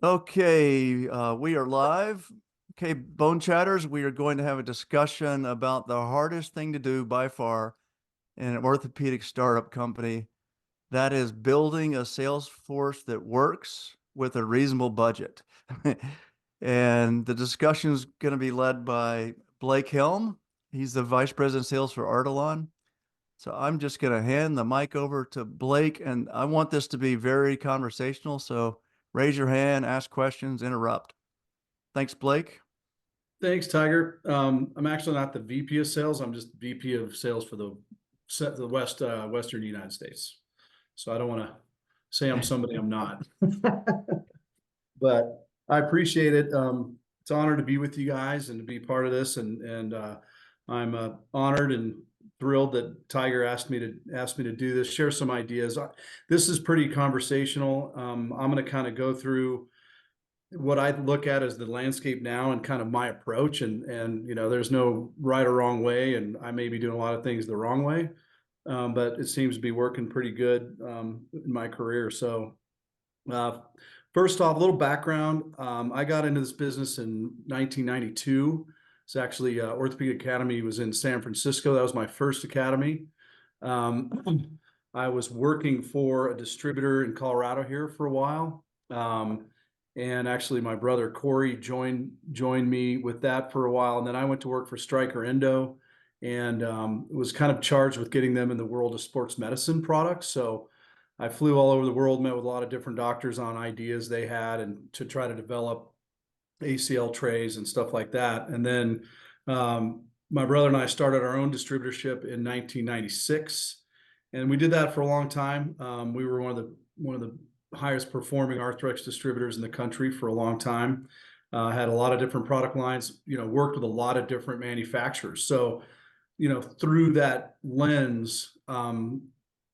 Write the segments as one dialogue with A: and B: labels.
A: Okay, we are live. Okay, Bone Chatters, we are going to have a discussion about the hardest thing to do by far in an orthopedic startup company. That is building a sales force that works with a reasonable budget. And the discussion is going to be led by Blake Helm. He's the Vice President of Sales for Artelon. So I'm just going to hand the mic over to Blake, and I want this to be very conversational. So raise your hand, ask questions, interrupt. Thanks, Blake.
B: Thanks, Tiger. I'm actually not the VP of sales. I'm just VP of sales for the Western United States. So I don't want to say I'm somebody I'm not, but I appreciate it. It's an honor to be with you guys and to be part of this. And I'm honored and thrilled that Tiger asked me to do this, share some ideas. This is pretty conversational. I'm going to kind of go through what I look at as the landscape now and kind of my approach, and there's no right or wrong way, and I may be doing a lot of things the wrong way, but it seems to be working pretty good in my career. So first off, a little background. I got into this business in 1992. It's actually Orthopedic Academy was in San Francisco. That was my first academy. I was working for a distributor in Colorado here for a while. And actually my brother Corey joined me with that for a while, and then I went to work for Stryker Endo and was kind of charged with getting them in the world of sports medicine products. So I flew all over the world, met with a lot of different doctors on ideas they had and to try to develop ACL trays and stuff like that. And then my brother and I started our own distributorship in 1996, and we did that for a long time. We were one of the highest performing Arthrex distributors in the country for a long time. Had a lot of different product lines, worked with a lot of different manufacturers. So, through that lens,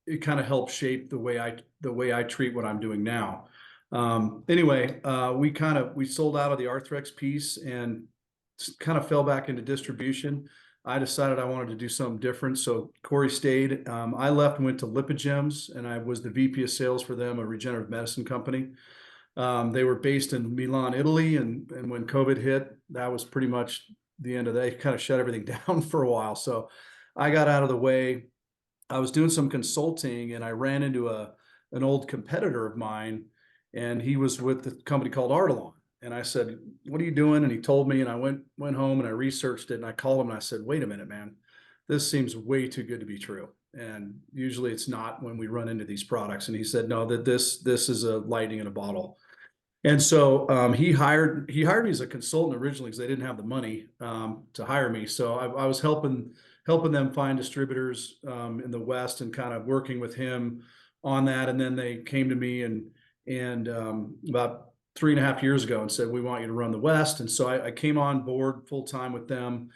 B: it kind of helped shape the way I treat what I'm doing now. Anyway, we sold out of the Arthrex piece and kind of fell back into distribution. I decided I wanted to do something different. So Corey stayed. I left and went to Lipigems, and I was the VP of sales for them, a regenerative medicine company. They were based in Milan, Italy. And when COVID hit, that was pretty much the end of that. They kind of shut everything down for a while. So I got out of the way. I was doing some consulting, and I ran into an old competitor of mine, and he was with the company called Artelon. And I said, "What are you doing?" And he told me, and I went home and I researched it, and I called him and I said, "Wait a minute, man, this seems way too good to be true." And usually it's not when we run into these products. And he said, "No, that this is a lightning in a bottle." And so he hired me as a consultant originally because they didn't have the money to hire me. So I was helping them find distributors in the West and kind of working with him on that. And then they came to me and about 3.5 years ago and said, "We want you to run the West." And so I came on board full time with them.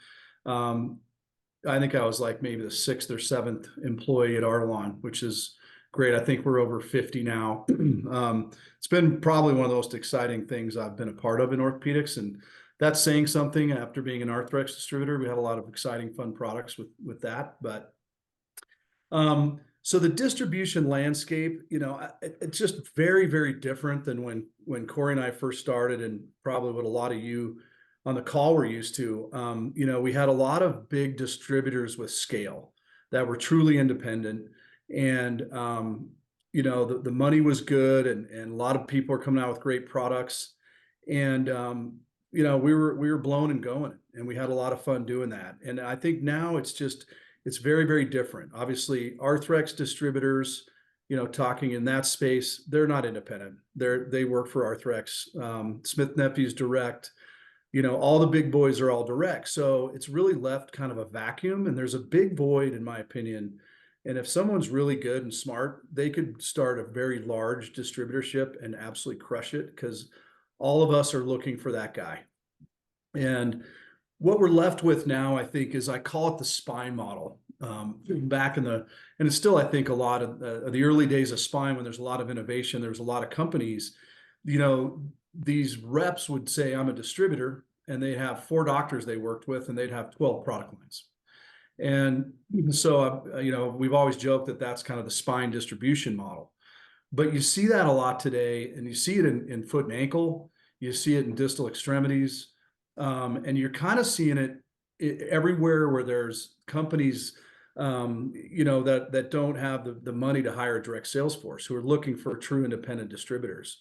B: I think I was like maybe the 6th or 7th employee at Artelon, which is great. I think we're over 50 now. It's been probably one of the most exciting things I've been a part of in orthopedics, and that's saying something. After being an Arthrex distributor, we had a lot of exciting, fun products with that. But so the distribution landscape, it's just very, very different than when Corey and I first started, and probably what a lot of you on the call were used to. We had a lot of big distributors with scale that were truly independent, and the money was good, and a lot of people are coming out with great products, and we were blowing and going, and we had a lot of fun doing that. And I think now it's very, very different. Obviously, Arthrex distributors, talking in that space, they're not independent. They work for Arthrex. Smith Nephew's direct. All the big boys are all direct. So it's really left kind of a vacuum, and there's a big void, in my opinion. And if someone's really good and smart, they could start a very large distributorship and absolutely crush it, because all of us are looking for that guy. And what we're left with now, I think, is I call it the spine model. And it's still, I think, a lot of the early days of spine, when there's a lot of innovation, there's a lot of companies, these reps would say, "I'm a distributor," and they'd have 4 doctors they worked with, and they'd have 12 product lines. And so, we've always joked that that's kind of the spine distribution model. But you see that a lot today, and you see it in foot and ankle, you see it in distal extremities, and you're kind of seeing it everywhere where there's companies, that don't have the money to hire a direct sales force, who are looking for true independent distributors.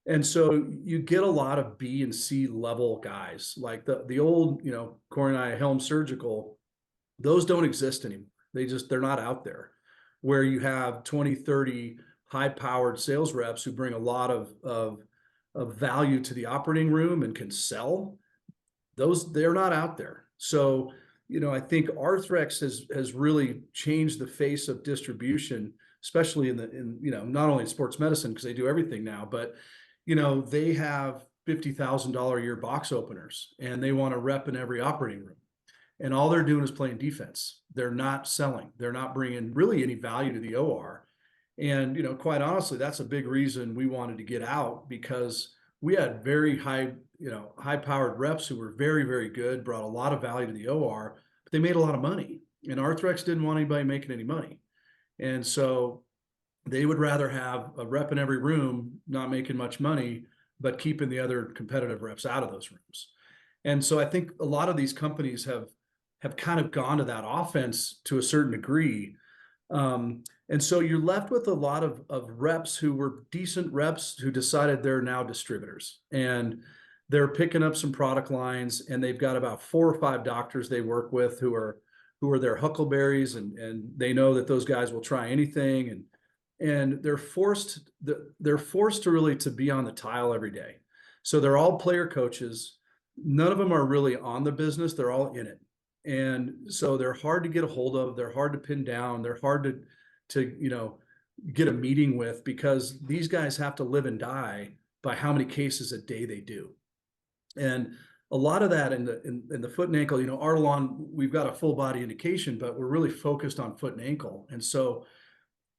B: And so you get a lot of B and C level guys, like the old, Corey and I, Helm Surgical. Those don't exist anymore. They're not out there, where you have 20, 30 high powered sales reps who bring a lot of value to the operating room and can sell. They're not out there. So, I think Arthrex has really changed the face of distribution, especially in not only in sports medicine, because they do everything now, but they have $50,000 a year box openers, and they want a rep in every operating room. And all they're doing is playing defense. They're not selling. They're not bringing really any value to the OR. And, quite honestly, that's a big reason we wanted to get out, because we had very high powered reps who were very, very good, brought a lot of value to the OR, but they made a lot of money. And Arthrex didn't want anybody making any money. And so they would rather have a rep in every room, not making much money, but keeping the other competitive reps out of those rooms. And so I think a lot of these companies have kind of gone to that offense to a certain degree. And so you're left with a lot of reps who were decent reps who decided they're now distributors, and they're picking up some product lines, and they've got about 4 or 5 doctors they work with who are their huckleberries, and they know that those guys will try anything, and they're forced to really to be on the tile every day. So they're all player coaches. None of them are really on the business. They're all in it. And so they're hard to get a hold of. They're hard to pin down. They're hard to get a meeting with, because these guys have to live and die by how many cases a day they do. And a lot of that in the foot and ankle, Artelon, we've got a full body indication, but we're really focused on foot and ankle. And so,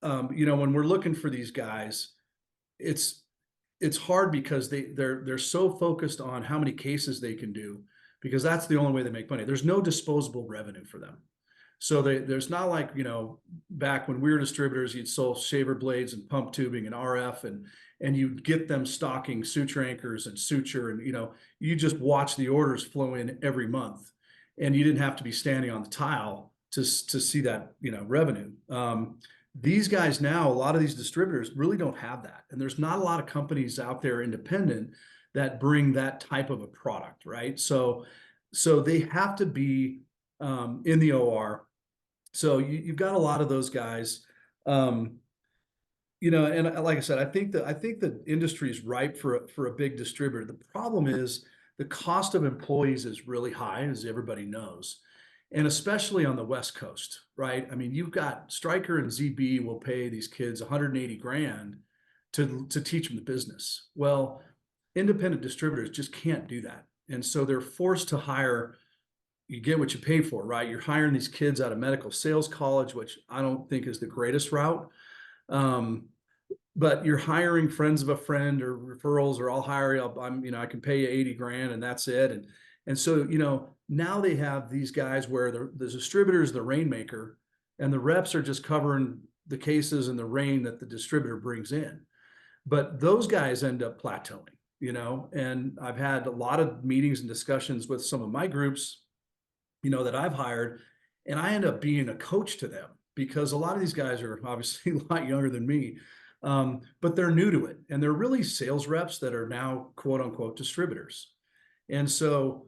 B: when we're looking for these guys, it's hard, because they're so focused on how many cases they can do, because that's the only way they make money. There's no disposable revenue for them. So there's not like, back when we were distributors, you'd sell shaver blades and pump tubing and RF, and you'd get them stocking suture anchors and suture, and you just watch the orders flow in every month, and you didn't have to be standing on the tile to see that revenue. These guys now, a lot of these distributors really don't have that, and there's not a lot of companies out there independent that bring that type of a product, right? So they have to be in the OR. So you've got a lot of those guys, and like I said, I think the industry is ripe for a big distributor. The problem is the cost of employees is really high, as everybody knows, and especially on the West Coast, right? I mean, you've got Stryker and ZB will pay these kids 180 grand to teach them the business. Well, independent distributors just can't do that, and so they're forced to hire. You get what you pay for, right? You're hiring these kids out of medical sales college, which I don't think is the greatest route. But you're hiring friends of a friend or referrals, or I'll hire you. I can pay you 80 grand and that's it. And so, now they have these guys where the distributor is the rainmaker, and the reps are just covering the cases and the rain that the distributor brings in. But those guys end up plateauing, and I've had a lot of meetings and discussions with some of my groups, that I've hired, and I end up being a coach to them, because a lot of these guys are obviously a lot younger than me, but they're new to it, and they're really sales reps that are now quote unquote distributors. And so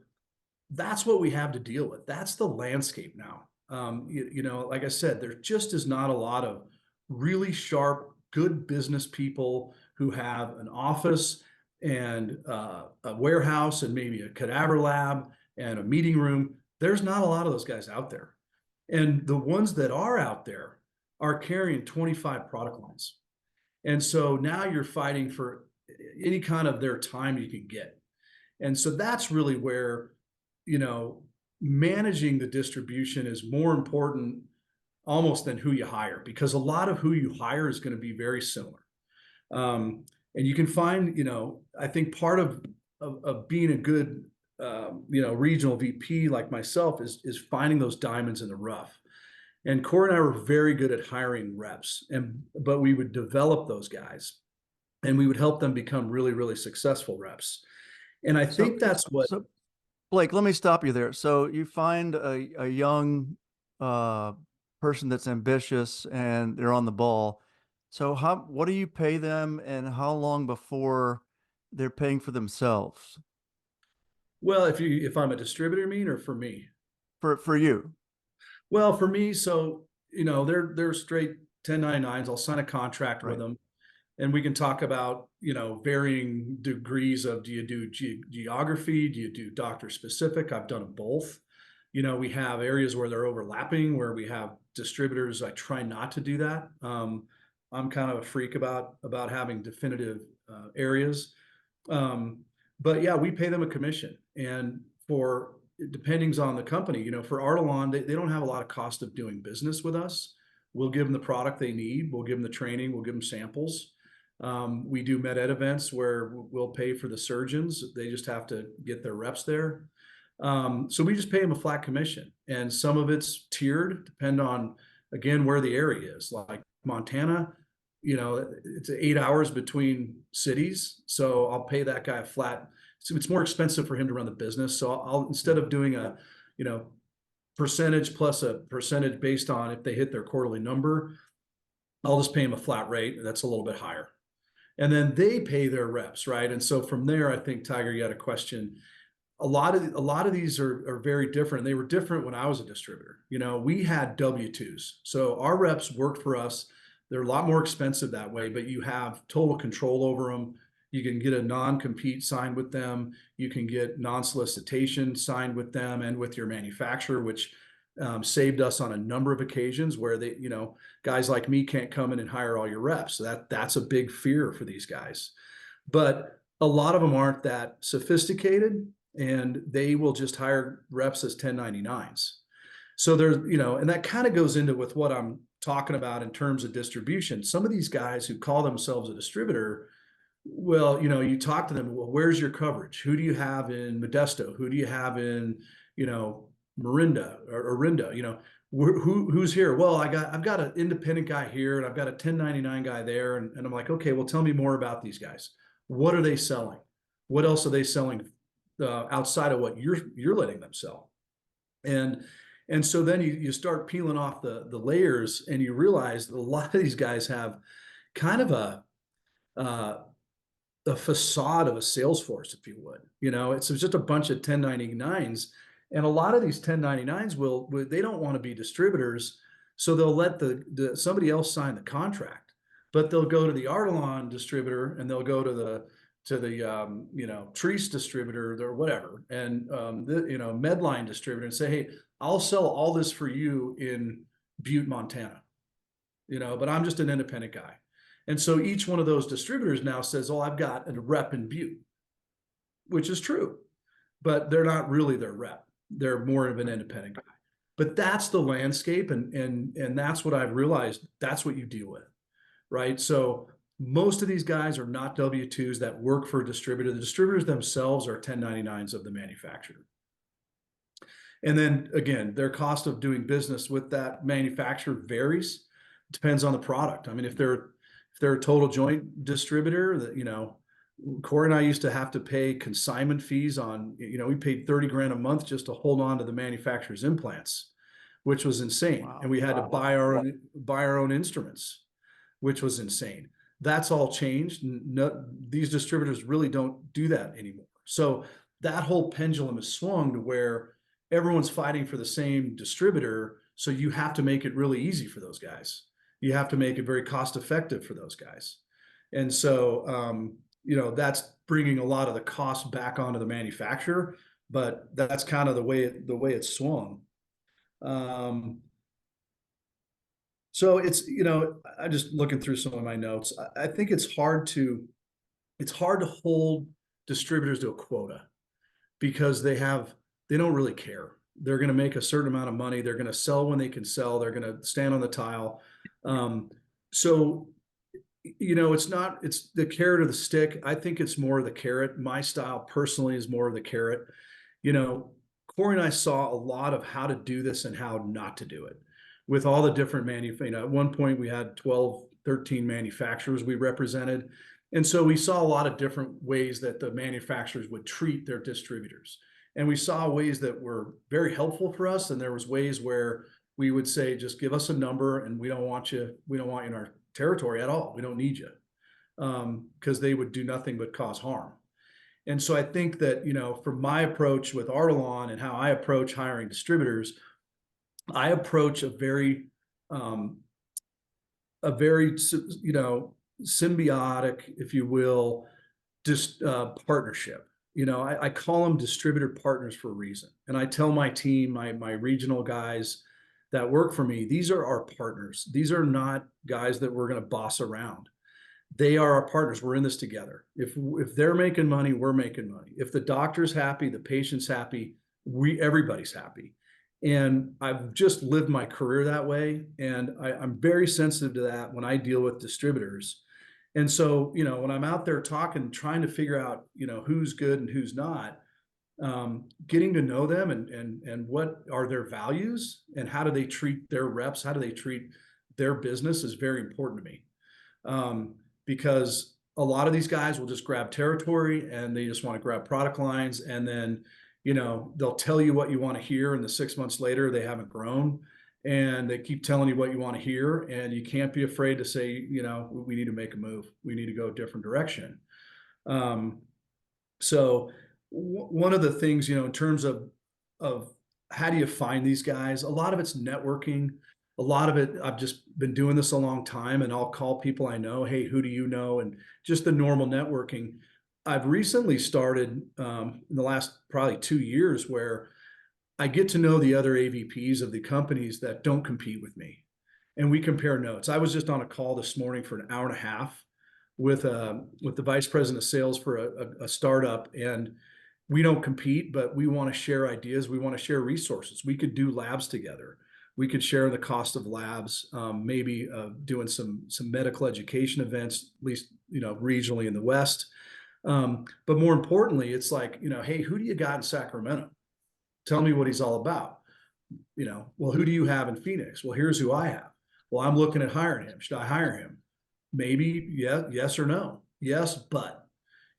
B: that's what we have to deal with. That's the landscape now. Like I said, there just is not a lot of really sharp, good business people who have an office and a warehouse and maybe a cadaver lab and a meeting room. There's not a lot of those guys out there. And the ones that are out there are carrying 25 product lines. And so now you're fighting for any kind of their time you can get. And so that's really where, managing the distribution is more important almost than who you hire, because a lot of who you hire is going to be very similar. And you can find, I think part of being a good regional VP like myself is finding those diamonds in the rough. And Corey and I were very good at hiring reps, but we would develop those guys and we would help them become really, really successful reps. And I
A: So,
B: think that's what.
A: so Blake, let me stop you there. So you find a young uh, person that's ambitious and they're on the ball. So what do you pay them, and how long before they're paying for themselves
B: Well, if I'm a distributor, you mean, or for me?
A: for you?
B: Well, for me, so they're straight 1099s. I'll sign a contract with
A: Right.
B: them, and we can talk about varying degrees of, do you do geography, do you do doctor specific? I've done both. We have areas where they're overlapping, where we have distributors. I try not to do that. I'm kind of a freak about having definitive areas. Um, but yeah, we pay them a commission, and for depending on the company, for Artelon, they don't have a lot of cost of doing business with us. We'll give them the product they need. We'll give them the training. We'll give them samples. We do med ed events where we'll pay for the surgeons. They just have to get their reps there. So we just pay them a flat commission, and some of it's tiered, depend on, again, where the area is. Like Montana, it's 8 hours between cities, so I'll pay that guy a flat. So it's more expensive for him to run the business. So I'll, instead of doing a, percentage plus a percentage based on if they hit their quarterly number, I'll just pay him a flat rate. That's a little bit higher. And then they pay their reps, right? And so from there, I think, Tiger, you had a question. A lot of these are very different. They were different when I was a distributor. We had W-2s, so our reps worked for us. They're a lot more expensive that way, but you have total control over them. You can get a non-compete signed with them. You can get non-solicitation signed with them and with your manufacturer, which saved us on a number of occasions where guys like me can't come in and hire all your reps. So that's a big fear for these guys. But a lot of them aren't that sophisticated, and they will just hire reps as 1099s. So there's, and that kind of goes into with what I'm talking about in terms of distribution. Some of these guys who call themselves a distributor, well, you talk to them, well, where's your coverage? Who do you have in Modesto? Who do you have in, Marinda or Orinda? Who's here? Well, I've got an independent guy here, and I've got a 1099 guy there. And I'm like, okay, well, tell me more about these guys. What are they selling? What else are they selling outside of what you're letting them sell? And so then you start peeling off the layers, and you realize that a lot of these guys have kind of uh, a facade of a sales force, if you would. It's just a bunch of 1099s. And a lot of these 1099s they don't want to be distributors, so they'll let somebody else sign the contract, but they'll go to the Artelon distributor, and they'll go to the Treese distributor or whatever, and Medline distributor, and say, hey, I'll sell all this for you in Butte, Montana, but I'm just an independent guy. And so each one of those distributors now says, oh, I've got a rep in Butte, which is true, but they're not really their rep. They're more of an independent guy. But that's the landscape, and that's what I've realized. That's what you deal with, right? So most of these guys are not W-2s that work for a distributor. The distributors themselves are 1099s of the manufacturer. And then again, their cost of doing business with that manufacturer varies. It depends on the product. I mean, if they're a total joint distributor, that Corey and I used to have to pay consignment fees on, we paid 30 grand a month just to hold on to the manufacturer's implants, which was insane.
A: Wow.
B: And we had to buy our own instruments, which was insane. That's all changed. No, these distributors really don't do that anymore. So that whole pendulum is swung to where everyone's fighting for the same distributor. So you have to make it really easy for those guys. You have to make it very cost effective for those guys. And so, that's bringing a lot of the cost back onto the manufacturer, but that's kind of the way it's swung. So it's, I'm just looking through some of my notes. I think it's hard to hold distributors to a quota, because they don't really care. They're going to make a certain amount of money. They're going to sell when they can sell. They're going to stand on the tile. So, it's the carrot or the stick. I think it's more the carrot. My style personally is more of the carrot. Corey and I saw a lot of how to do this and how not to do it. with all the different at one point we had 12, 13 manufacturers we represented. And so we saw a lot of different ways that the manufacturers would treat their distributors. And we saw ways that were very helpful for us. And there was ways where we would say, just give us a number and we don't want you in our territory at all. We don't need you. Because they would do nothing but cause harm. And so I think that, from my approach with Artelon and how I approach hiring distributors, I approach um, a very, symbiotic, if you will, just partnership. I call them distributor partners for a reason. And I tell my team, my regional guys that work for me, these are our partners. These are not guys that we're going to boss around. They are our partners. We're in this together. If they're making money, we're making money. If the doctor's happy, the patient's happy, everybody's happy. And I've just lived my career that way. And I'm very sensitive to that when I deal with distributors. And so, when I'm out there talking, trying to figure out, who's good and who's not, getting to know them and what are their values and how do they treat their reps, how do they treat their business is very important to me. Because a lot of these guys will just grab territory and they just want to grab product lines. And then, they'll tell you what you want to hear. And the 6 months later, they haven't grown and they keep telling you what you want to hear. And you can't be afraid to say, we need to make a move. We need to go a different direction. So one of the things, in terms of how do you find these guys, a lot of it's networking. A lot of it, I've just been doing this a long time and I'll call people I know, hey, who do you know? And just the normal networking. I've recently started in the last probably 2 years where I get to know the other AVPs of the companies that don't compete with me. And we compare notes. I was just on a call this morning for an hour and a half with the vice president of sales for a startup. And we don't compete, but we want to share ideas. We want to share resources. We could do labs together. We could share the cost of labs, maybe doing some medical education events, at least, regionally in the West. But more importantly, it's like, hey, who do you got in Sacramento? Tell me what he's all about. Well, who do you have in Phoenix? Well, here's who I have. Well, I'm looking at hiring him. Should I hire him? Maybe, yeah, yes or no. Yes, but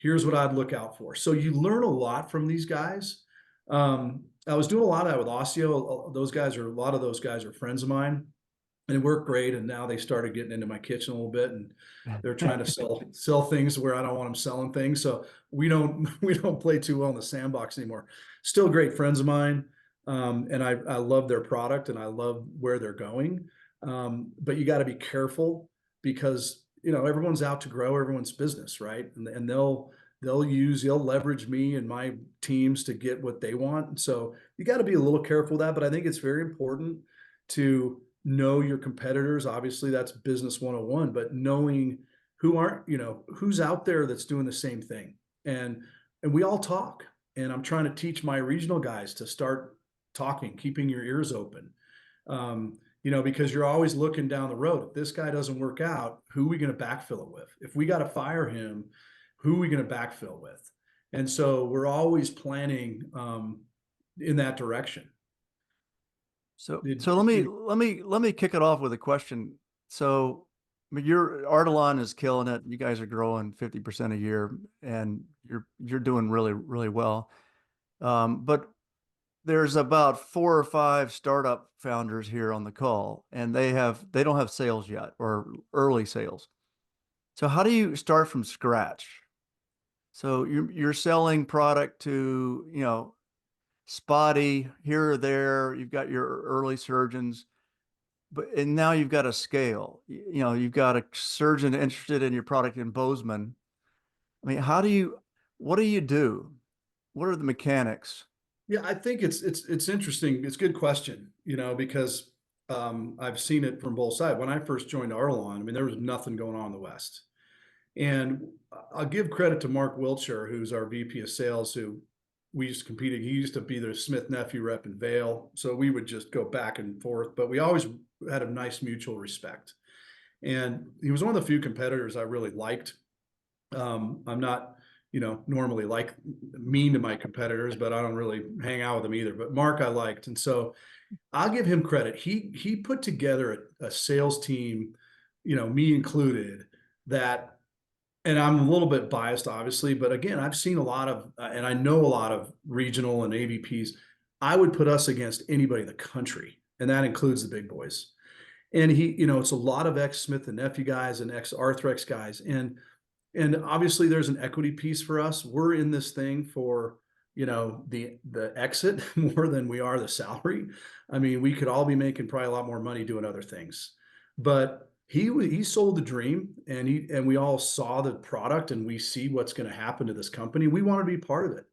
B: here's what I'd look out for. So you learn a lot from these guys. I was doing a lot of that with Osseo. A lot of those guys are friends of mine and it worked great. And now they started getting into my kitchen a little bit and they're trying to sell things where I don't want them selling things. So we don't play too well in the sandbox anymore. Still great friends of mine. And I love their product and I love where they're going. But you got to be careful because, everyone's out to grow everyone's business, right? And they'll leverage me and my teams to get what they want. So you got to be a little careful with that, but I think it's very important to know your competitors. Obviously that's business 101, but knowing who's out there that's doing the same thing. And we all talk, and I'm trying to teach my regional guys to start talking, keeping your ears open. Because you're always looking down the road. If this guy doesn't work out, who are we going to backfill it with? If we got to fire him, who are we going to backfill with? And so we're always planning in that direction.
A: So let me kick it off with a question. So your Artelon is killing it. You guys are growing 50% a year, and you're doing really, really well. But there's about 4 or 5 startup founders here on the call, and they don't have sales yet or early sales. So how do you start from scratch? So you're selling product to, spotty here or there. You've got your early surgeons, and now you've got a scale. You've got a surgeon interested in your product in Bozeman. I mean, what do you do? What are the mechanics?
B: Yeah, I think it's interesting. It's a good question, because I've seen it from both sides. When I first joined Artelon, I mean, there was nothing going on in the West. And I'll give credit to Mark Wiltshire, who's our VP of sales, who we used to compete. He used to be the Smith nephew rep in Vail. So we would just go back and forth, but we always had a nice mutual respect. And he was one of the few competitors I really liked. I'm not, normally like mean to my competitors, but I don't really hang out with them either. But Mark I liked. And so I'll give him credit. He put together a sales team, me included, that, and I'm a little bit biased, obviously, but again, I've seen a lot of, and I know a lot of regional and AVPs. I would put us against anybody in the country, and that includes the big boys. And it's a lot of ex Smith and Nephew guys and ex Arthrex guys, and obviously there's an equity piece for us. We're in this thing for, the exit more than we are the salary. I mean, we could all be making probably a lot more money doing other things. But he sold the dream, and we all saw the product, and we see what's going to happen to this company. We want to be part of it.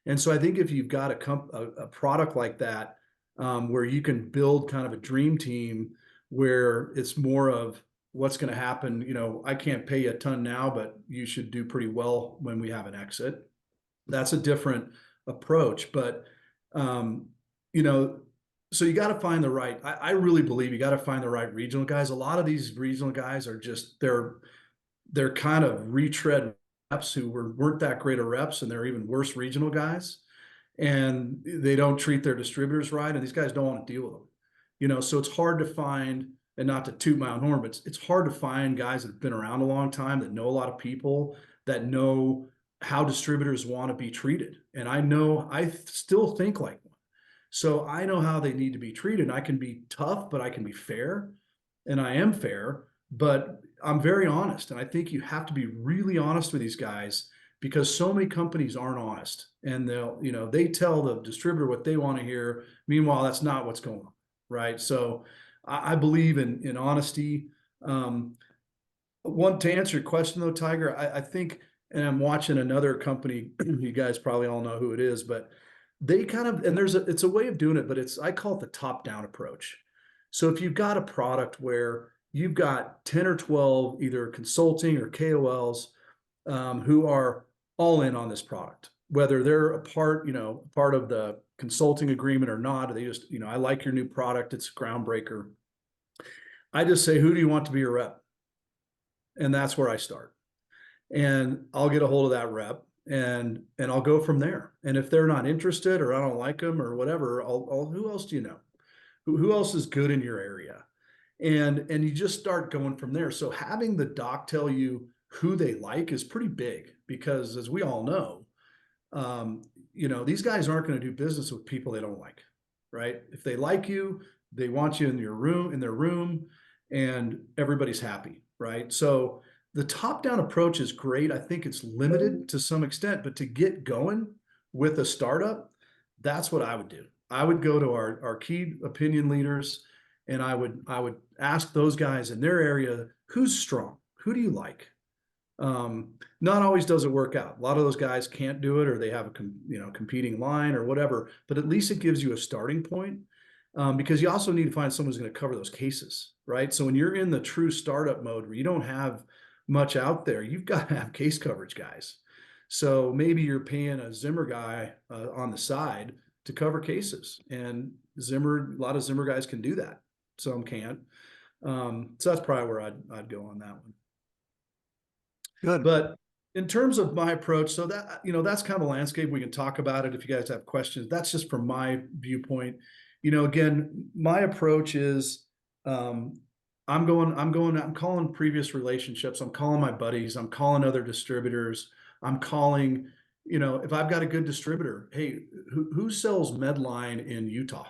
B: And so I think if you've got a product like that, where you can build kind of a dream team, where it's more of what's going to happen. I can't pay you a ton now, but you should do pretty well when we have an exit. That's a different approach. But, um, you know, so you got to find the right, I really believe you got to find the right regional guys. A lot of these regional guys are just, they're kind of retread reps who weren't that great of reps, and they're even worse regional guys, and they don't treat their distributors right, and these guys don't want to deal with them. So it's hard to find, and not to toot my own horn, but it's hard to find guys that have been around a long time, that know a lot of people, that know how distributors want to be treated. And I still think like one. So I know how they need to be treated. I can be tough, but I can be fair, and I am fair, but I'm very honest. And I think you have to be really honest with these guys, because so many companies aren't honest, and they tell the distributor what they want to hear. Meanwhile, that's not what's going on. Right. So I believe in honesty. To answer your question though, Tiger, I think, and I'm watching another company, you guys probably all know who it is, but they kind of, and it's a way of doing it, but I call it the top down approach. So if you've got a product where you've got 10 or 12, either consulting or KOLs, who are all in on this product, whether they're part of the consulting agreement or not. They just, I like your new product, it's a groundbreaker. I just say, who do you want to be your rep? And that's where I start. And I'll get a hold of that rep, and I'll go from there. And if they're not interested, or I don't like them or whatever, who else do you know? Who else is good in your area? And you just start going from there. So having the doc tell you who they like is pretty big, because as we all know, these guys aren't going to do business with people they don't like, right? If they like you, they want you in their room, and everybody's happy, right? So the top-down approach is great. I think it's limited to some extent, but to get going with a startup, that's what I would do. I would go to our key opinion leaders, and I would ask those guys in their area, who's strong? Who do you like? Not always does it work out. A lot of those guys can't do it, or they have a competing line or whatever, but at least it gives you a starting point. Because you also need to find someone who's going to cover those cases, right? So when you're in the true startup mode where you don't have much out there, you've got to have case coverage guys. So maybe you're paying a Zimmer guy on the side to cover cases, and a lot of Zimmer guys can do that. Some can't. So that's probably where I'd go on that one.
A: Good.
B: But in terms of my approach, so that's kind of a landscape. We can talk about it if you guys have questions. That's just from my viewpoint. Again, my approach is, I'm calling previous relationships. I'm calling my buddies. I'm calling other distributors. I'm calling, if I've got a good distributor, hey, who sells Medline in Utah?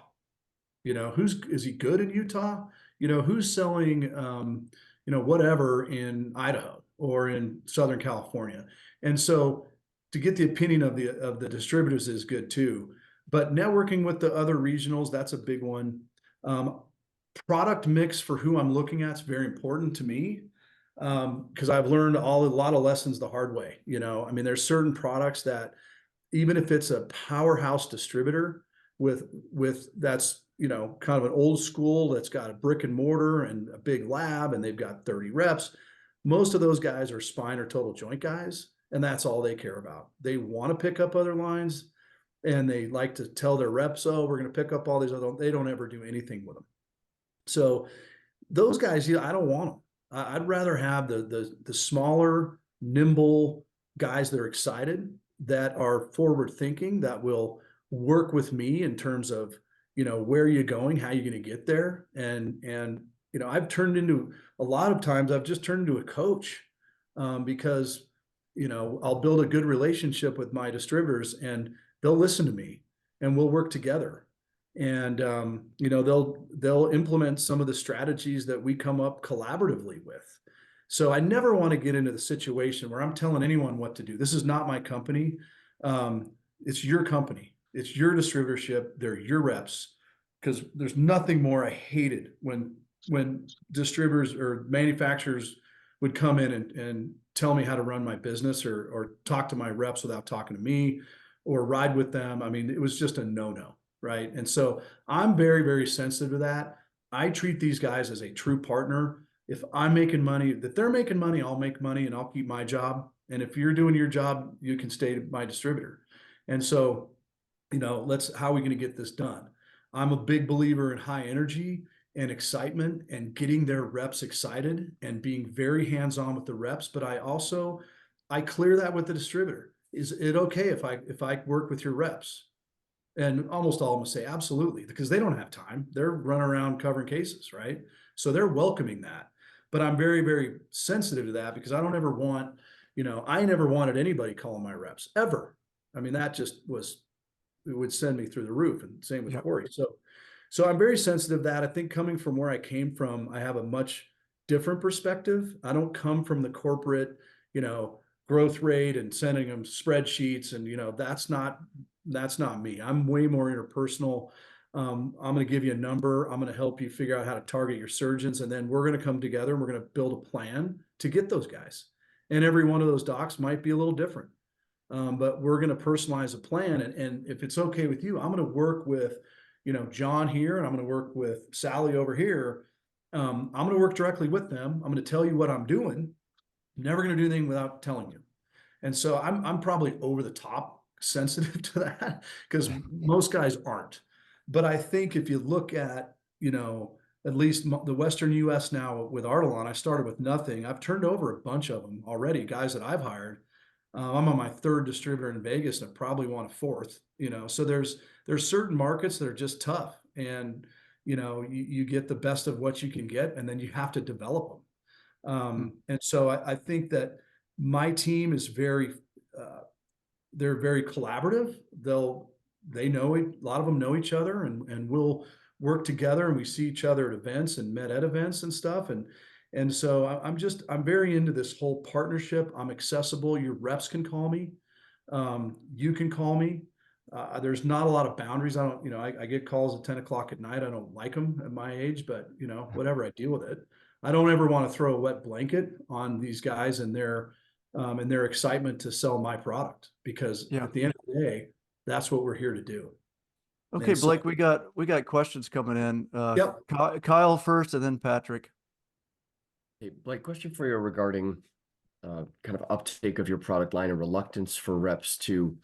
B: Is he good in Utah? Who's selling, whatever in Idaho or in Southern California? And so to get the opinion of the distributors is good too. But networking with the other regionals, that's a big one. Product mix for who I'm looking at is very important to me, because I've learned a lot of lessons the hard way. There's certain products that, even if it's a powerhouse distributor with that's kind of an old school, that's got a brick and mortar and a big lab, and they've got 30 reps, most of those guys are spine or total joint guys, and that's all they care about. They want to pick up other lines, and they like to tell their reps, oh, we're going to pick up all these other, they don't ever do anything with them. So those guys, I don't want them. I'd rather have the smaller, nimble guys that are excited, that are forward thinking, that will work with me in terms of, where are you going? How are you going to get there? And, I've turned into a lot of times I've just turned into a coach, because, I'll build a good relationship with my distributors and they'll listen to me and we'll work together. And, they'll implement some of the strategies that we come up collaboratively with. So I never want to get into the situation where I'm telling anyone what to do. This is not my company. It's your company. It's your distributorship. They're your reps. Because there's nothing more I hated when distributors or manufacturers would come in and tell me how to run my business, or talk to my reps without talking to me, or ride with them. I mean, it was just a no-no, right? And so I'm very, very sensitive to that. I treat these guys as a true partner. If I'm making money, that they're making money, I'll make money and I'll keep my job. And if you're doing your job, you can stay my distributor. And so, how are we going to get this done? I'm a big believer in high energy and excitement and getting their reps excited and being very hands-on with the reps. But I clear that with the distributor. Is it okay if I work with your reps? And almost all of them say absolutely, because they don't have time. They're running around covering cases, right? So they're welcoming that. But I'm very, very sensitive to that, because I don't ever want, I never wanted anybody calling my reps ever. I mean, that just was, it would send me through the roof, and same with
A: Yep.
B: Corey. So I'm very sensitive to that. I think coming from where I came from, I have a much different perspective. I don't come from the corporate, growth rate and sending them spreadsheets, and that's not me. I'm way more interpersonal. I'm going to give you a number. I'm going to help you figure out how to target your surgeons, and then we're going to come together and we're going to build a plan to get those guys. And every one of those docs might be a little different. But we're going to personalize a plan. And if it's okay with you, I'm going to work with, John here, and I'm going to work with Sally over here. I'm going to work directly with them. I'm going to tell you what I'm doing. I'm never going to do anything without telling you. And so I'm probably over the top sensitive to that, because most guys aren't. But I think if you look at, at least the Western US now with Artelon, I started with nothing. I've turned over a bunch of them already, guys that I've hired. I'm on my third distributor in Vegas, and I probably want a fourth. So there's certain markets that are just tough, and you get the best of what you can get, and then you have to develop them. And so I think that my team is they're very collaborative. They know a lot of them know each other, and we'll work together, and we see each other at events and med ed events and stuff. And so I'm very into this whole partnership. I'm accessible. Your reps can call me. You can call me. There's not a lot of boundaries. I don't, I get calls at 10 o'clock at night. I don't like them at my age, but whatever, I deal with it. I don't ever want to throw a wet blanket on these guys and their excitement to sell my product, because
A: Yeah.
B: at the end of the day, that's what we're here to do.
A: Okay,
B: And so,
A: Blake, we got questions coming in.
B: yep.
A: Kyle first, and then Patrick.
C: Hey, Blake, question for you regarding kind of uptake of your product line and reluctance for reps to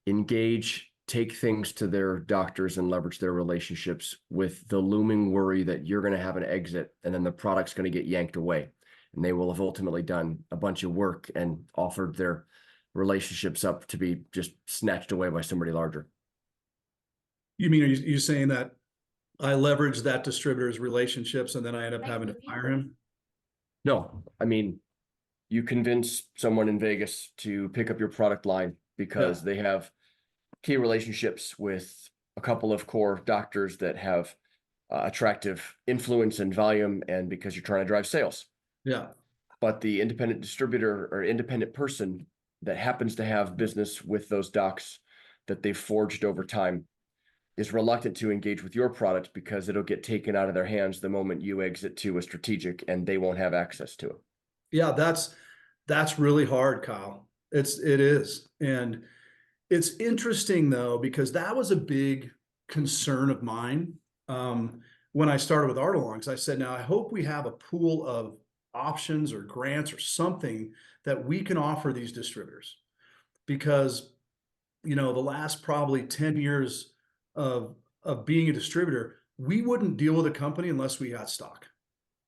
C: engage, take things to their doctors and leverage their relationships, with the looming worry that you're going to have an exit and then the product's going to get yanked away, and they will have ultimately done a bunch of work and offered their relationships up to be just snatched away by somebody larger.
B: You mean, are you saying that I leverage that distributor's relationships and then I end up having to fire him?
C: No, I mean, you convince someone in Vegas to pick up your product line because they have key relationships with a couple of core doctors that have attractive influence and volume, and because you're trying to drive sales.
B: Yeah.
C: But the independent distributor or independent person that happens to have business with those docs that they've forged over time is reluctant to engage with your product because it'll get taken out of their hands the moment you exit to a strategic, and they won't have access to it.
B: Yeah, that's really hard, Kyle. It is. And it's interesting though, because that was a big concern of mine when I started with Artelon, because I said, now I hope we have a pool of options or grants or something that we can offer these distributors, because the last probably 10 years of being a distributor, we wouldn't deal with a company unless we got stock,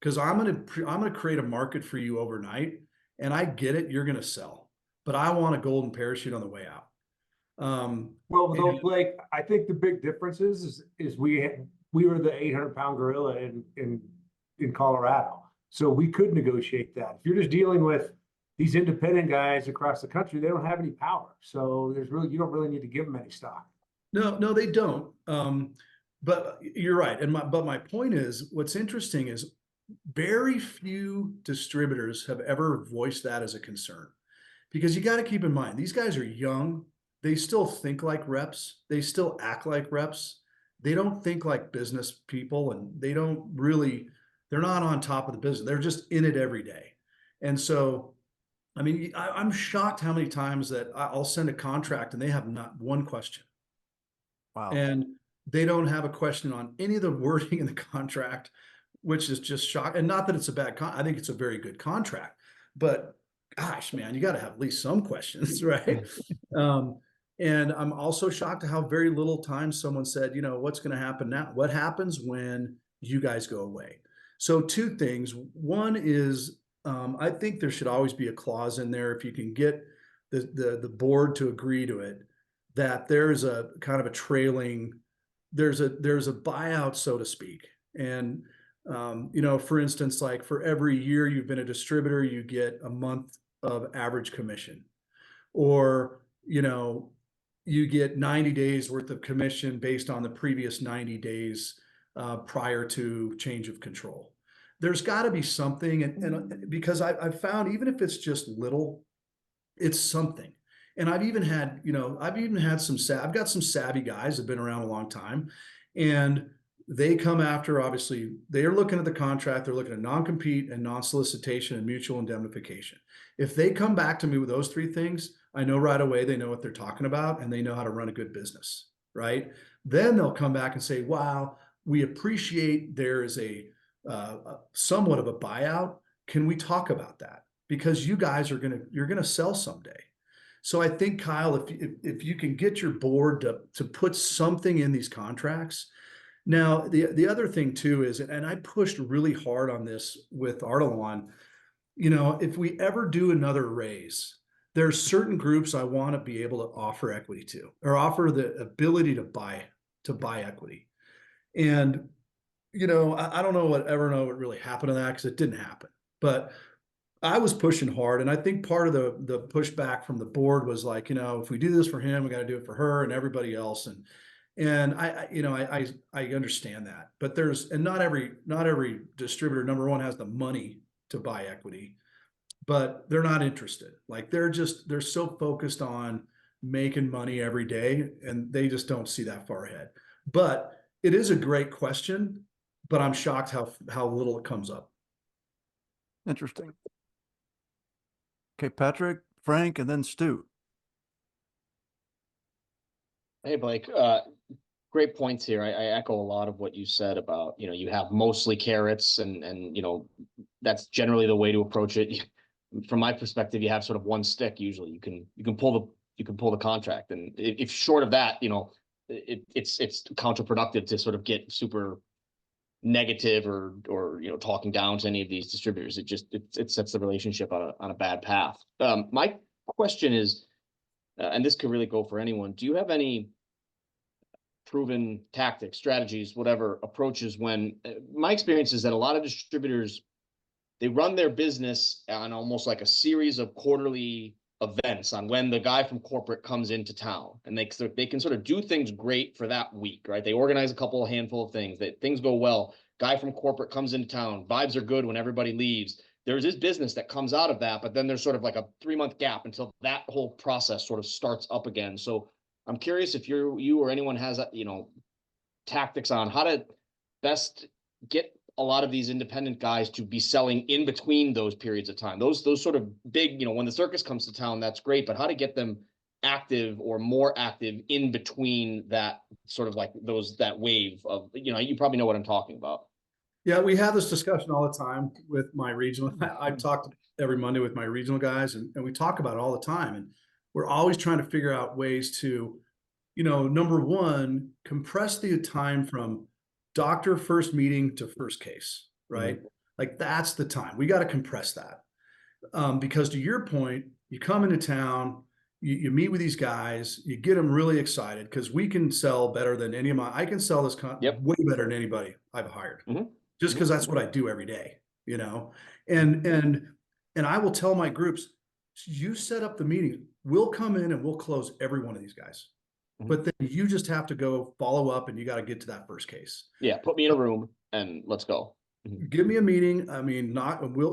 B: because I'm gonna create a market for you overnight, and I get it, you're gonna sell, but I want a golden parachute on the way out.
D: Well, though,
B: And-
D: Blake, I think the big difference is we were the 800-pound gorilla in Colorado, so we could negotiate that. If you're just dealing with these independent guys across the country, they don't have any power, so you don't really need to give them any stock.
B: No, they don't. But you're right. But my point is, what's interesting is very few distributors have ever voiced that as a concern, because you got to keep in mind, these guys are young. They still think like reps. They still act like reps. They don't think like business people, and they're not on top of the business. They're just in it every day. And so, I mean, I'm shocked how many times that I'll send a contract and they have not one question.
A: Wow.
B: And they don't have a question on any of the wording in the contract, which is just shocking. And not that it's a bad I think it's a very good contract, but gosh, man, you got to have at least some questions, right? And I'm also shocked at how very little time someone said, what's going to happen now? What happens when you guys go away? So two things. One is, I think there should always be a clause in there, if you can get the board to agree to it, that there's a kind of a trailing, there's a buyout, so to speak. And for instance, like for every year you've been a distributor, you get a month of average commission, or you get 90 days worth of commission based on the previous 90 days prior to change of control. There's got to be something, and because I've found, even if it's just little, it's something. And I've even had I've got some savvy guys that have been around a long time, and they come after, obviously, they are looking at the contract, they're looking at non-compete and non-solicitation and mutual indemnification. If they come back to me with those three things, I know right away they know what they're talking about and they know how to run a good business, right? Then they'll come back and say, wow, we appreciate there is a somewhat of a buyout. Can we talk about that? Because you guys you're gonna sell someday. So I think, Kyle, if you can get your board to put something in these contracts. Now, the other thing too is, and I pushed really hard on this with Artelon, if we ever do another raise, there's certain groups I want to be able to offer equity to, or offer the ability to buy equity. And, I don't know what really happened to that, because it didn't happen. But I was pushing hard, and I think part of the pushback from the board was like, if we do this for him, we got to do it for her and everybody else. And I understand that, but not every distributor, number one, has the money to buy equity, but they're not interested. Like they're so focused on making money every day, and they just don't see that far ahead. But it is a great question, but I'm shocked how little it comes up.
A: Interesting. Okay, Patrick, Frank, and then Stu.
E: Hey, Blake, great points here. I echo a lot of what you said about, you have mostly carrots and that's generally the way to approach it. From my perspective, you have sort of one stick. Usually you can pull the contract. And if short of that, it's counterproductive to sort of get super negative or talking down to any of these distributors. It sets the relationship on a bad path. My question is, and this could really go for anyone, do you have any proven tactics, strategies, whatever approaches when my experience is that a lot of distributors, they run their business on almost like a series of quarterly events on when the guy from corporate comes into town, and they can sort of do things great for that week, right? They organize a handful of things, that things go well. Guy from corporate comes into town, vibes are good when everybody leaves. There's this business that comes out of that, but then there's sort of like a 3-month gap until that whole process sort of starts up again. So I'm curious if you or anyone has tactics on how to best get a lot of these independent guys to be selling in between those periods of time. Those sort of big, when the circus comes to town, that's great, but how to get them active or more active in between that sort of like that wave of, you probably know what I'm talking about.
B: Yeah, we have this discussion all the time with my regional. I've talked every Monday with my regional guys, and we talk about it all the time. And we're always trying to figure out ways to, number one, compress the time from doctor first meeting to first case, right? Mm-hmm. Like that's the time. We got to compress that. Because to your point, you come into town, you meet with these guys, you get them really excited because we can sell better than I can sell this
E: Yep.
B: way better than anybody I've hired,
E: Mhm.
B: just because that's what I do every day, and I will tell my groups, you set up the meeting, we'll come in and we'll close every one of these guys.
E: Mhm.
B: But then you just have to go follow up and you got to get to that first case.
E: Yeah, put me in a room and let's go.
B: Give me a meeting. I mean,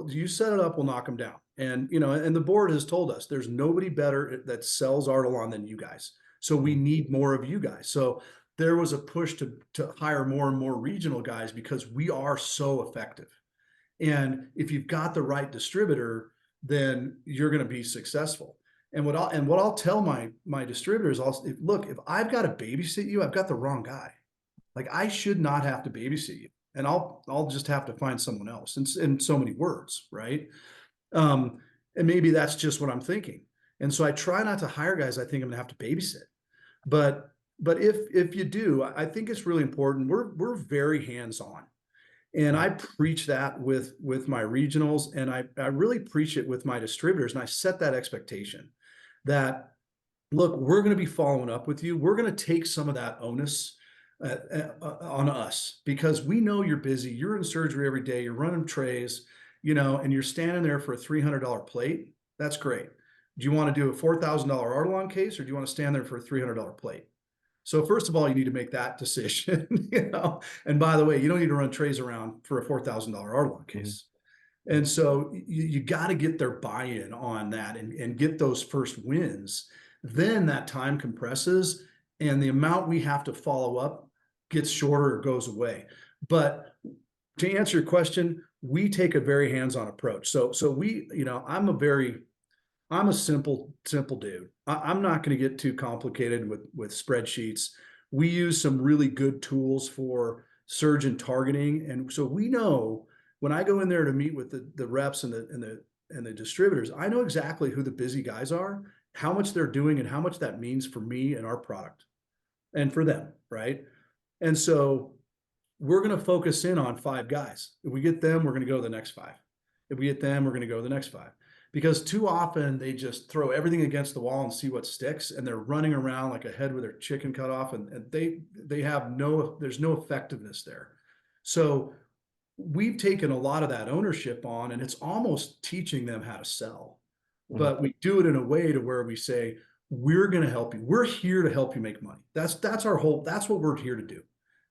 B: you set it up, we'll knock them down. And, and the board has told us there's nobody better that sells Artelon than you guys. So we need more of you guys. So there was a push to hire more and more regional guys because we are so effective. And if you've got the right distributor, then you're going to be successful. And what I'll tell my distributors, look, if I've got to babysit you, I've got the wrong guy. Like I should not have to babysit you, and I'll just have to find someone else. In so many words, right? And maybe that's just what I'm thinking. And so I try not to hire guys I think I'm gonna have to babysit. But if you do, I think it's really important. We're very hands-on. And I preach that with my regionals, and I really preach it with my distributors, and I set that expectation that, look, we're going to be following up with you. We're going to take some of that onus on us because we know you're busy. You're in surgery every day. You're running trays, and you're standing there for a $300 plate. That's great. Do you want to do a $4,000 Artelon case, or do you want to stand there for a $300 plate? So first of all, you need to make that decision, And by the way, you don't need to run trays around for a $4,000 Artelon case. And so you got to get their buy-in on that and get those first wins. Then that time compresses and the amount we have to follow up gets shorter or goes away. But to answer your question, we take a very hands-on approach. So we, I'm a simple dude. I'm not going to get too complicated with spreadsheets. We use some really good tools for surgeon targeting. And so we know when I go in there to meet with the reps and the distributors, I know exactly who the busy guys are, how much they're doing, and how much that means for me and our product and for them, right? And so we're going to focus in on 5 guys. If we get them, we're going to go to the next 5. If we get them, we're going to go to the next 5. Because too often they just throw everything against the wall and see what sticks, and they're running around like a head with their chicken cut off, and there's no effectiveness there. So we've taken a lot of that ownership on, and it's almost teaching them how to sell. But we do it in a way to where we say, we're going to help you. We're here to help you make money. That's what we're here to do.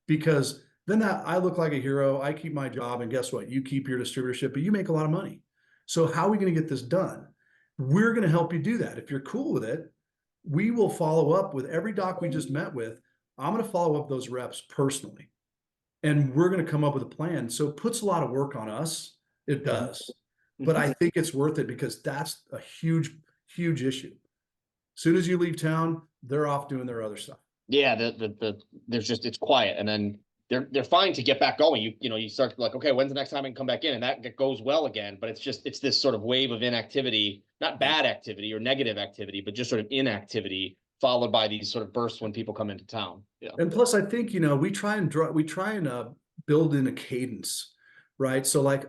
B: Because then I look like a hero. I keep my job, and guess what? You keep your distributorship, but you make a lot of money. So how are we going to get this done? We're going to help you do that. If you're cool with it, we will follow up with every doc we just met with. I'm going to follow up those reps personally, and we're going to come up with a plan. So it puts a lot of work on us. It does, but I think it's worth it because that's a huge, huge issue. As soon as you leave town, they're off doing their other stuff.
E: Yeah, it's quiet, and then they're fine to get back going. You start like, okay, when's the next time I can come back in? And that goes well again, but it's this sort of wave of inactivity, not bad activity or negative activity, but just sort of inactivity followed by these sort of bursts when people come into town. Yeah.
B: And plus I think, we try and build in a cadence, right? So like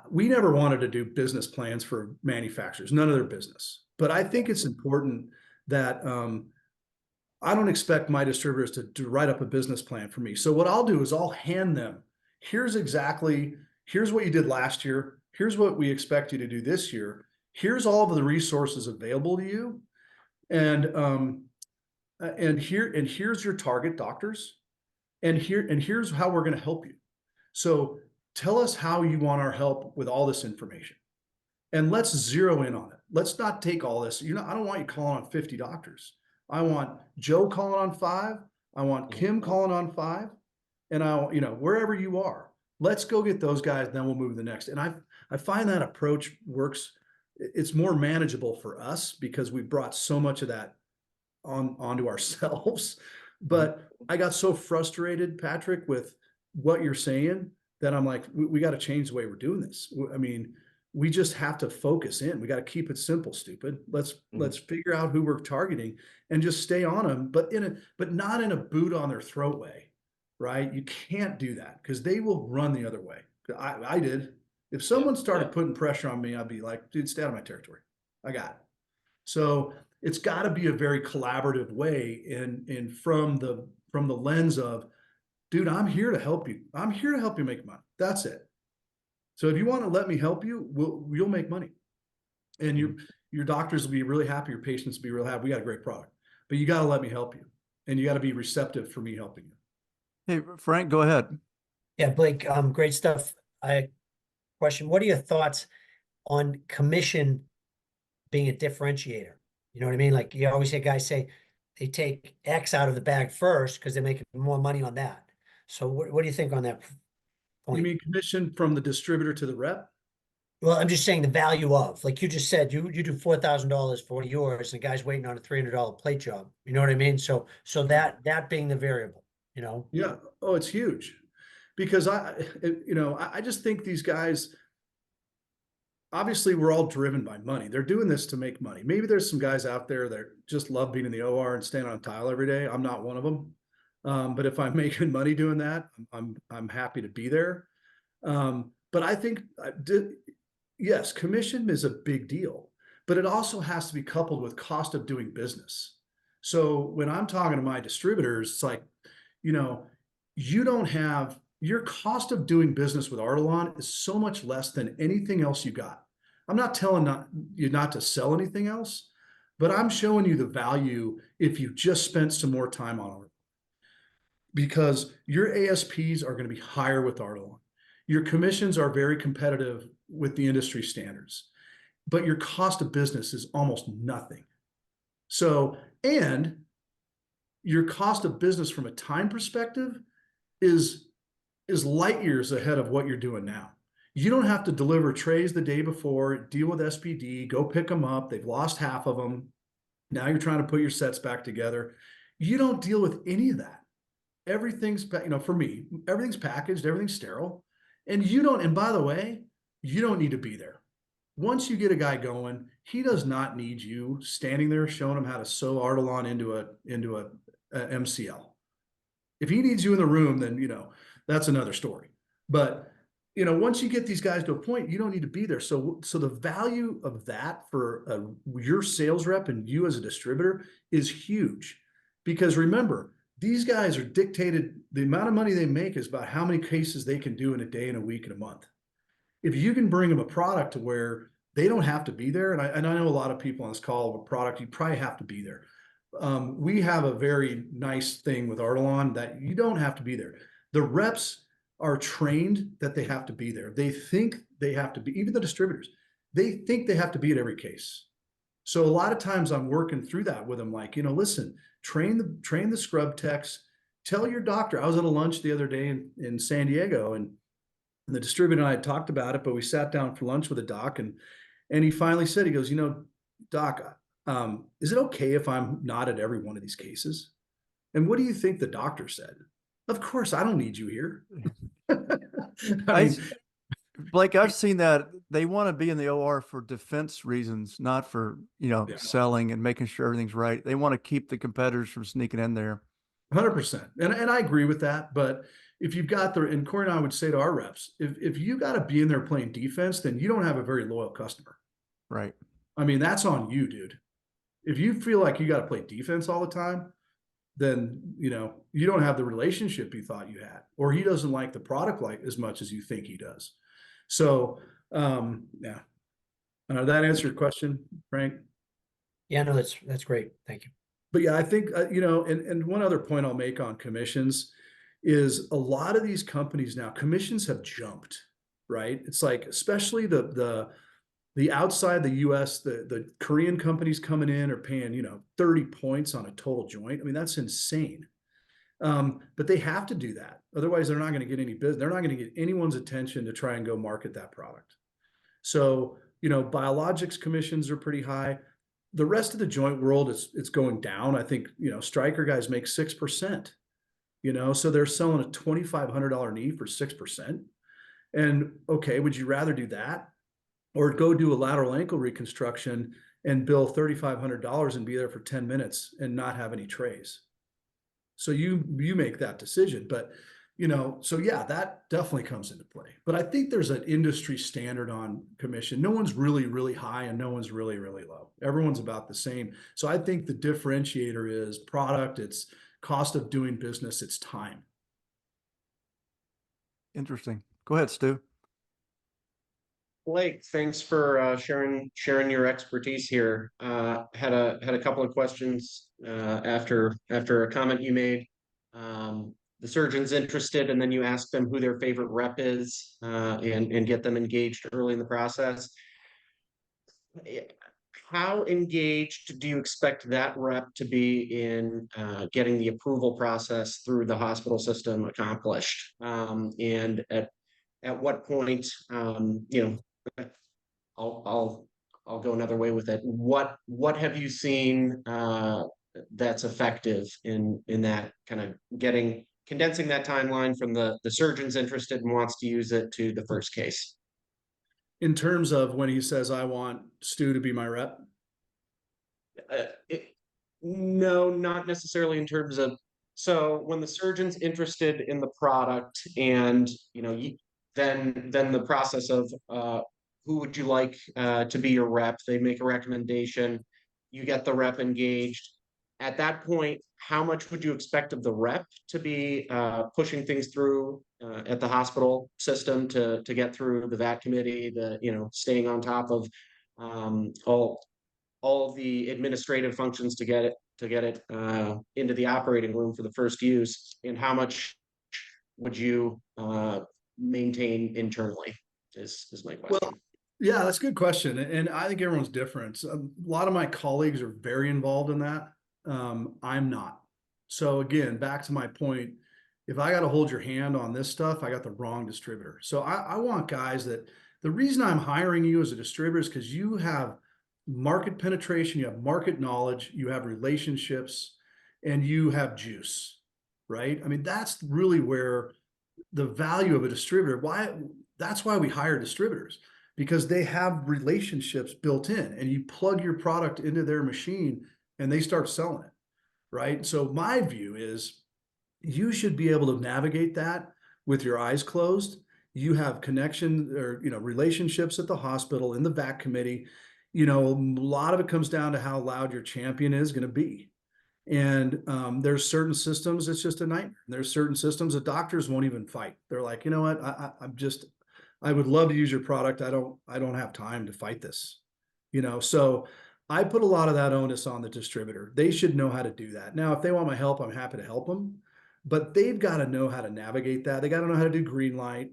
B: we never wanted to do business plans for manufacturers, none of their business. But I think it's important that, I don't expect my distributors to write up a business plan for me. So what I'll do is I'll hand them, here's what you did last year. Here's what we expect you to do this year. Here's all of the resources available to you. And here's your target doctors. And here's how we're going to help you. So tell us how you want our help with all this information. And let's zero in on it. Let's not take all this. I don't want you calling on 50 doctors. I want Joe calling on 5. I want Kim calling on 5. And wherever you are, let's go get those guys. Then we'll move to the next. And I find that approach works. It's more manageable for us because we brought so much of that onto ourselves. But I got so frustrated, Patrick, with what you're saying that I'm like, we got to change the way we're doing this. I mean, we just have to focus in. We got to keep it simple, stupid. Let's figure out who we're targeting and just stay on them, but not in a boot on their throat way, right? You can't do that because they will run the other way. I did. If someone started putting pressure on me, I'd be like, dude, stay out of my territory. I got it. So it's got to be a very collaborative way, and from the lens of, dude, I'm here to help you. I'm here to help you make money. That's it. So if you want to let me help you, you'll make money, and your doctors will be really happy. Your patients will be real happy. We got a great product, but you got to let me help you, and you got to be receptive for me helping you.
A: Hey, Frank, go ahead.
F: Yeah, Blake, great stuff. Question, what are your thoughts on commission being a differentiator? You know what I mean? Like you always hear guys say they take X out of the bag first because they're making more money on that. So what do you think on that point?
B: You mean commission from the distributor to the rep?
F: Well, I'm just saying the value of, like you just said, you do $4,000 for one of yours, and the guy's waiting on a $300 plate job. You know what I mean? So that being the variable, you know?
B: Yeah. Oh, it's huge, because I just think these guys, obviously we're all driven by money. They're doing this to make money. Maybe there's some guys out there that just love being in the OR and standing on tile every day. I'm not one of them. But if I'm making money doing that, I'm happy to be there. But I think, yes, commission is a big deal, but it also has to be coupled with cost of doing business. So when I'm talking to my distributors, it's like, you don't have, your cost of doing business with Artelon is so much less than anything else you got. I'm not telling you not to sell anything else, but I'm showing you the value if you just spent some more time on it. Because your ASPs are going to be higher with Artelon. Your commissions are very competitive with the industry standards, but your cost of business is almost nothing. So, and your cost of business from a time perspective is light years ahead of what you're doing now. You don't have to deliver trays the day before, deal with SPD, go pick them up. They've lost half of them. Now you're trying to put your sets back together. You don't deal with any of that. Everything's, for me, everything's packaged, everything's sterile. And by the way, you don't need to be there. Once you get a guy going, he does not need you standing there showing him how to sew Artelon into a MCL. If he needs you in the room, then, that's another story. But, once you get these guys to a point, you don't need to be there. So the value of that for your sales rep and you as a distributor is huge, because remember, these guys are dictated, the amount of money they make is about how many cases they can do in a day, in a week, in a month. If you can bring them a product to where they don't have to be there, and I know a lot of people on this call with product, you probably have to be there. We have a very nice thing with Artelon that you don't have to be there. The reps are trained that they have to be there. They think they have to be, even the distributors, they think they have to be at every case. So a lot of times I'm working through that with them, like, listen, train the scrub techs, tell your doctor. I was at a lunch the other day in San Diego, and the distributor and I had talked about it, but we sat down for lunch with a doc, and he finally said, he goes, doc, is it okay if I'm not at every one of these cases? And what do you think the doctor said? Of course, I don't need you here. I mean,
A: Blake, I've seen that they want to be in the OR for defense reasons, not for, selling and making sure everything's right. They want to keep the competitors from sneaking in there.
B: 100%. And I agree with that. But if you've got and Corey and I would say to our reps, if you got to be in there playing defense, then you don't have a very loyal customer.
A: Right.
B: I mean, that's on you, dude. If you feel like you got to play defense all the time, then, you don't have the relationship you thought you had, or he doesn't like the product like as much as you think he does. So, yeah. That answer your question, Frank?
F: Yeah, no, that's great. Thank you.
B: But yeah, I think, and one other point I'll make on commissions is a lot of these companies now, commissions have jumped, right? It's like, especially the outside the US, the Korean companies coming in are paying, 30 points on a total joint. I mean, that's insane. But they have to do that. Otherwise, they're not going to get any business. They're not going to get anyone's attention to try and go market that product. So, biologics commissions are pretty high. The rest of the joint world it's going down. I think, striker guys make 6%, so they're selling a $2,500 knee for 6%. And okay, would you rather do that or go do a lateral ankle reconstruction and bill $3,500 and be there for 10 minutes and not have any trays? So you make that decision. But you know, so yeah, that definitely comes into play. But I think there's an industry standard on commission. No one's really, really high and no one's really, really low. Everyone's about the same. So I think the differentiator is product, it's cost of doing business, it's time.
A: Interesting. Go ahead, Stu.
G: Blake, thanks for sharing your expertise here. Had a couple of questions after a comment you made. The surgeon's interested, and then you ask them who their favorite rep is, and get them engaged early in the process. How engaged do you expect that rep to be in getting the approval process through the hospital system accomplished? And at what point, you know, I'll go another way with it. What have you seen that's effective in that kind of condensing that timeline from the surgeon's interested and wants to use it to the first case?
B: In terms of when he says, I want Stu to be my rep.
G: No, not necessarily in terms of, so when the surgeon's interested in the product and, you know, then the process of who would you like to be your rep? They make a recommendation, you get the rep engaged. At that point, how much would you expect of the rep to be pushing things through at the hospital system to get through the VAT committee, staying on top of all of the administrative functions to get it into the operating room for the first use, and how much would you maintain internally is my question.
B: Well, yeah, that's a good question. And I think everyone's different. A lot of my colleagues are very involved in that. I'm not. So again, back to my point, if I got to hold your hand on this stuff, I got the wrong distributor. So I want guys that, the reason I'm hiring you as a distributor is because you have market penetration, you have market knowledge, you have relationships, and you have juice, right? I mean, that's really where the value of a distributor, that's why we hire distributors, because they have relationships built in, and you plug your product into their machine and they start selling it, right? So my view is you should be able to navigate that with your eyes closed. You have connection or, relationships at the hospital, in the VAC committee. A lot of it comes down to how loud your champion is going to be. And there's certain systems, it's just a nightmare. There's certain systems that doctors won't even fight. They're like, you know what, I would love to use your product. I don't have time to fight this. So I put a lot of that onus on the distributor. They should know how to do that. Now, if they want my help, I'm happy to help them, but they've got to know how to navigate that. They got to know how to do green light.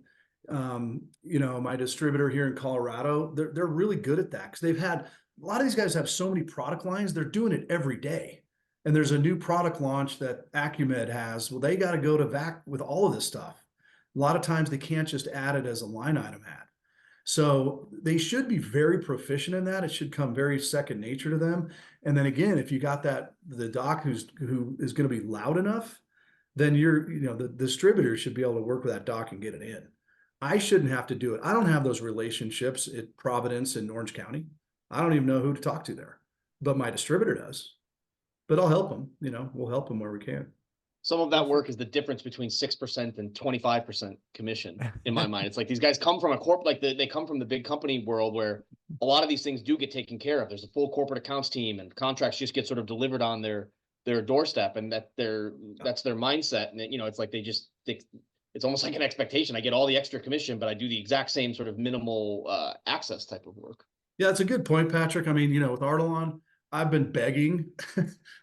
B: My distributor here in Colorado, they're really good at that, because a lot of these guys have so many product lines. They're doing it every day. And there's a new product launch that Acumed has. Well, they got to go to VAC with all of this stuff. A lot of times they can't just add it as a line item ad. So they should be very proficient in that. It should come very second nature to them. And then again, if you got the doc who is going to be loud enough, then the distributor should be able to work with that doc and get it in. I shouldn't have to do it. I don't have those relationships at Providence and Orange County. I don't even know who to talk to there, but my distributor does. But I'll help them. We'll help them where we can.
E: Some of that work is the difference between 6% and 25% commission in my mind. It's like these guys come from a they come from the big company world where a lot of these things do get taken care of. There's a full corporate accounts team, and contracts just get sort of delivered on their doorstep, and that's their mindset. And it's like it's almost like an expectation. I get all the extra commission, but I do the exact same sort of minimal access type of work.
B: Yeah, it's a good point, Patrick. I mean, with Artelon, I've been begging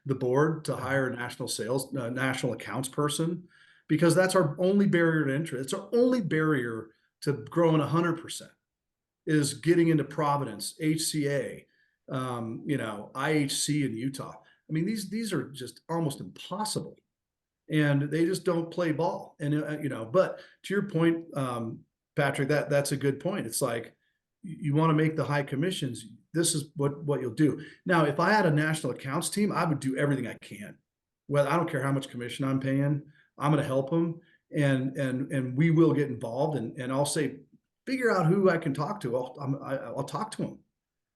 B: the board to hire a national accounts person, because that's our only barrier to entry. It's our only barrier to growing 100% is getting into Providence, HCA, IHC in Utah. I mean, these are just almost impossible, and they just don't play ball. And but to your point, Patrick, that's a good point. It's like, you want to make the high commissions, this is what you'll do. Now, if I had a national accounts team, I would do everything I can. Well, I don't care how much commission I'm paying. I'm going to help them, and we will get involved, and I'll say, figure out who I can talk to. I'll talk to them.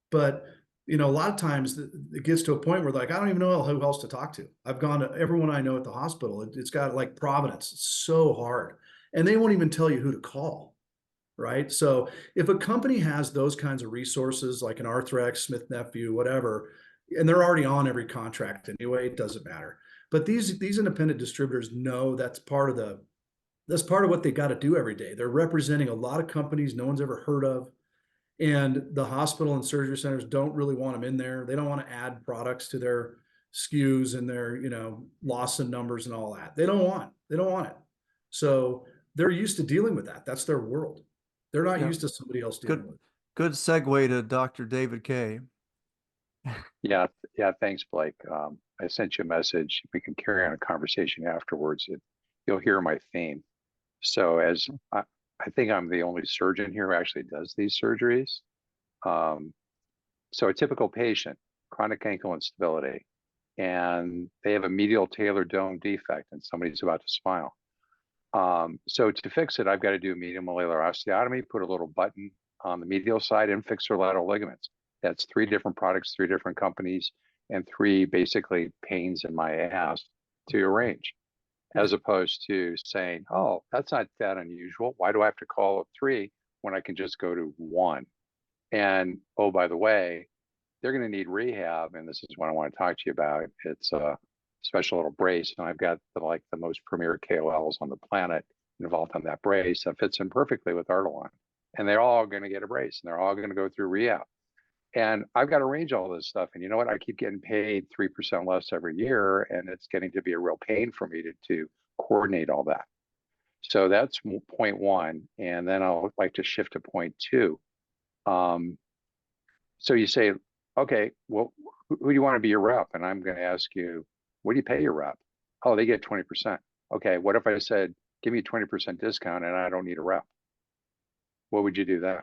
B: But you know, a lot of times it gets to a point where like, I don't even know who else to talk to. I've gone to everyone I know at the hospital. It's got like Providence. It's so hard. And they won't even tell you who to call. Right. So if a company has those kinds of resources, like an Arthrex, Smith Nephew, whatever, and they're already on every contract anyway, it doesn't matter. But these independent distributors know that's part of what they got to do every day. They're representing a lot of companies no one's ever heard of. And the hospital and surgery centers don't really want them in there. They don't want to add products to their SKUs and their, you know, loss in numbers and all that. They don't want it. So they're used to dealing with that. That's their world. They're not
A: Yeah.
B: used to somebody else dealing
A: Good,
B: with it.
A: good segue to Dr. David Kay.
H: Yeah, thanks, Blake. I sent you a message. We can carry on a conversation afterwards. You'll hear my theme. So I think I'm the only surgeon here who actually does these surgeries. So a typical patient, chronic ankle instability, and they have a medial talar dome defect and somebody's about to smile. So to fix it, I've got to do a medial malleolar osteotomy, put a little button on the medial side and fix their lateral ligaments. That's 3 different products, 3 different companies, and 3 basically pains in my ass to arrange, as opposed to saying, oh, that's not that unusual. Why do I have to call 3 when I can just go to 1? And oh, by the way, they're going to need rehab. And this is what I want to talk to you about. It's a special little brace. And I've got the most premier KOLs on the planet involved on that brace that fits in perfectly with Artelon. And they're all going to get a brace and they're all going to go through rehab. And I've got to arrange all this stuff. And you know what? I keep getting paid 3% less every year. And it's getting to be a real pain for me to coordinate all that. So that's point 1. And then I'll like to shift to point 2. So you say, okay, well, who do you want to be your rep? And I'm going to ask you, what do you pay your rep? Oh, they get 20%. Okay, what if I said, give me a 20% discount and I don't need a rep? What would you do then?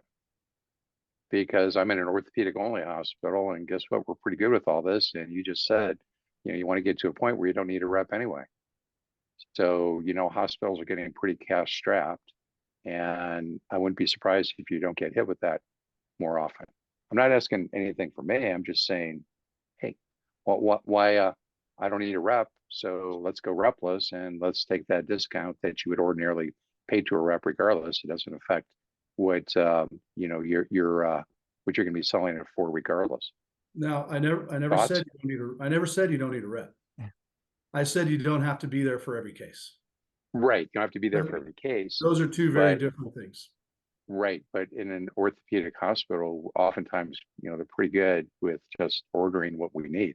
H: Because I'm in an orthopedic only hospital, and guess what? We're pretty good with all this. And you just said, you know, you want to get to a point where you don't need a rep anyway. So, you know, hospitals are getting pretty cash strapped, and I wouldn't be surprised if you don't get hit with that more often. I'm not asking anything from me. I'm just saying, hey, why I don't need a rep, so let's go repless and let's take that discount that you would ordinarily pay to a rep regardless. It doesn't affect what you know what you're going to be selling it for regardless.
B: Now, I never
H: Thoughts?
B: said I never said you don't need a rep. I said you don't have to be there for every case.
H: Right, you don't have to be there for every case.
B: Those are 2 very
H: but-
B: different things.
H: Right, but in an orthopedic hospital, oftentimes, you know, they're pretty good with just ordering what we need.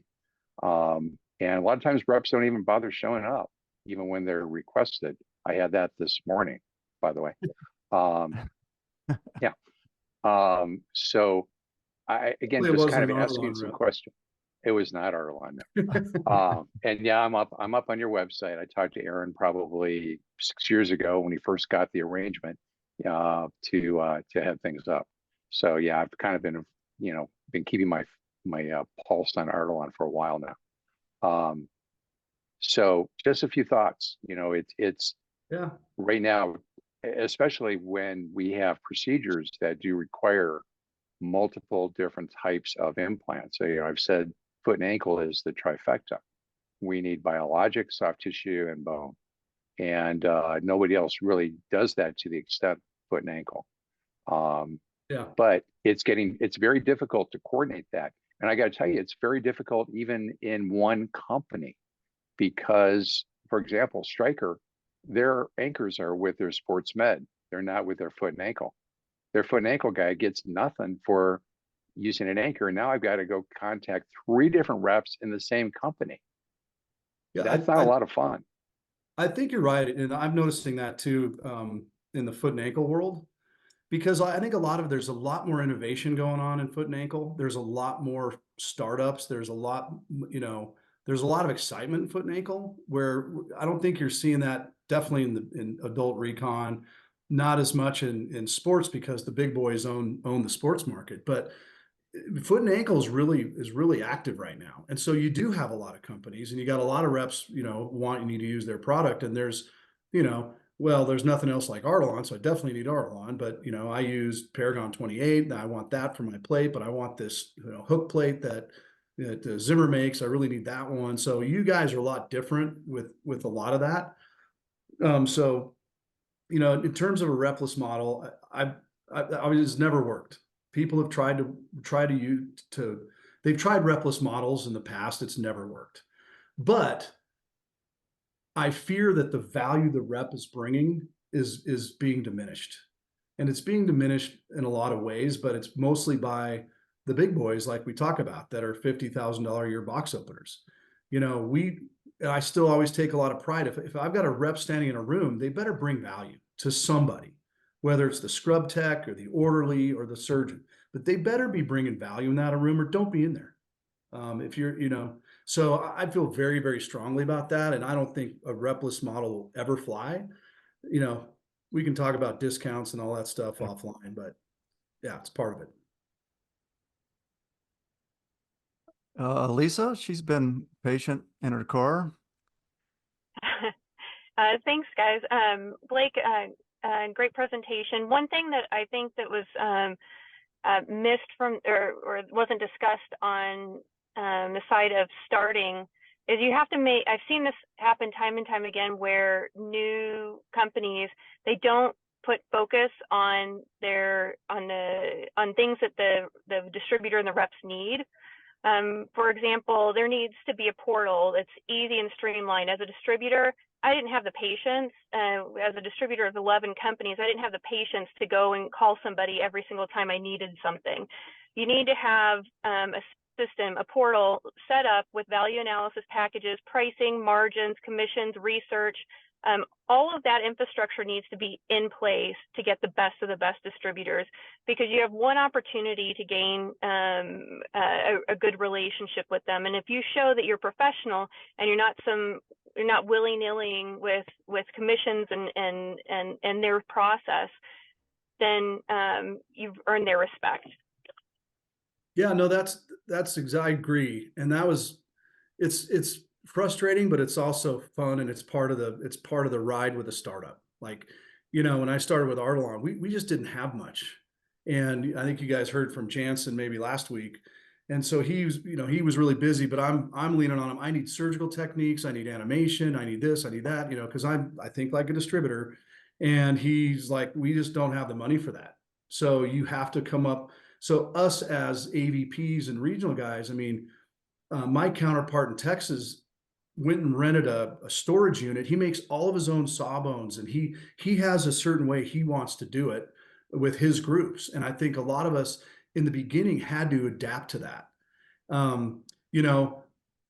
H: And a lot of times reps don't even bother showing up, even when they're requested. I had that this morning, by the way. Yeah. So I, again,
B: It
H: just
B: wasn't
H: kind of
B: an
H: asking
B: Artelon
H: some
B: rep.
H: questions. It was not Artelon. And yeah, I'm up on your website. I talked to Aaron probably 6 years ago when he first got the arrangement to have things up. So yeah, I've kind of been, you know, been keeping my pulse on Artelon for a while now. So just a few thoughts. You know, it's
B: Yeah.
H: right now, especially when we have procedures that do require multiple different types of implants. So, you know, I've said foot and ankle is the trifecta. We need biologic, soft tissue, and bone. And nobody else really does that to the extent foot and ankle.
B: Yeah.
H: But it's very difficult to coordinate that. And I got to tell you, it's very difficult even in one company because, for example, Stryker, their anchors are with their sports med. They're not with their foot and ankle. Their foot and ankle guy gets nothing for using an anchor. And now I've got to go contact 3 different reps in the same company.
B: Yeah,
H: That's not a lot of fun.
B: I think you're right, and I'm noticing that too in the foot and ankle world, because I think there's a lot more innovation going on in foot and ankle. There's a lot more startups. There's a lot, you know, there's a lot of excitement in foot and ankle where I don't think you're seeing that definitely in adult recon, not as much in sports because the big boys own the sports market, but foot and ankle is really active right now. And so you do have a lot of companies and you got a lot of reps, you know, wanting you to use their product. And there's, you know, well, there's nothing else like Artelon, so I definitely need Artelon. But you know, I use Paragon 28, and I want that for my plate, but I want this, you know, hook plate that Zimmer makes. I really need that one. So you guys are a lot different with a lot of that. So you know, in terms of a repless model, I mean, it's never worked. People have they've tried repless models in the past. It's never worked. But I fear that the value the rep is bringing is being diminished, and it's being diminished in a lot of ways. But it's mostly by the big boys, like we talk about, that are $50,000 a year box openers. You know, I still always take a lot of pride. If I've got a rep standing in a room, they better bring value to somebody, whether it's the scrub tech or the orderly or the surgeon. But they better be bringing value in that room, or don't be in there. If you're, you know, so I feel very, very strongly about that. And I don't think a repless model will ever fly. You know, we can talk about discounts and all that stuff offline, but yeah, it's part of it.
A: Lisa, she's been patient in her car.
I: Thanks, guys. Blake, great presentation. One thing that I think that was missed from or wasn't discussed on the side of starting is you have to make, I've seen this happen time and time again where new companies, they don't put focus on things that the distributor and the reps need. For example, there needs to be a portal that's easy and streamlined. As a distributor, I didn't have the patience. As a distributor of 11 companies, I didn't have the patience to go and call somebody every single time I needed something. You need to have a system, a portal set up with value analysis packages, pricing, margins, commissions, research. All of that infrastructure needs to be in place to get the best of the best distributors, because you have one opportunity to gain a good relationship with them. And if you show that you're professional and you're not willy-nilly with commissions and their process, then you've earned their respect.
B: Yeah, no, that's exactly, I agree. And it's frustrating, but it's also fun, and it's part of the ride with a startup. Like, you know, when I started with Artelon, we just didn't have much. And I think you guys heard from Jansen maybe last week. And so he was really busy, but I'm leaning on him. I need surgical techniques, I need animation, I need this, I need that, you know, because I think like a distributor. And he's like, we just don't have the money for that. So you have to come up. So us as AVPs and regional guys, I mean, my counterpart in Texas went and rented a storage unit. He makes all of his own sawbones, and he has a certain way he wants to do it with his groups. And I think a lot of us in the beginning had to adapt to that. You know,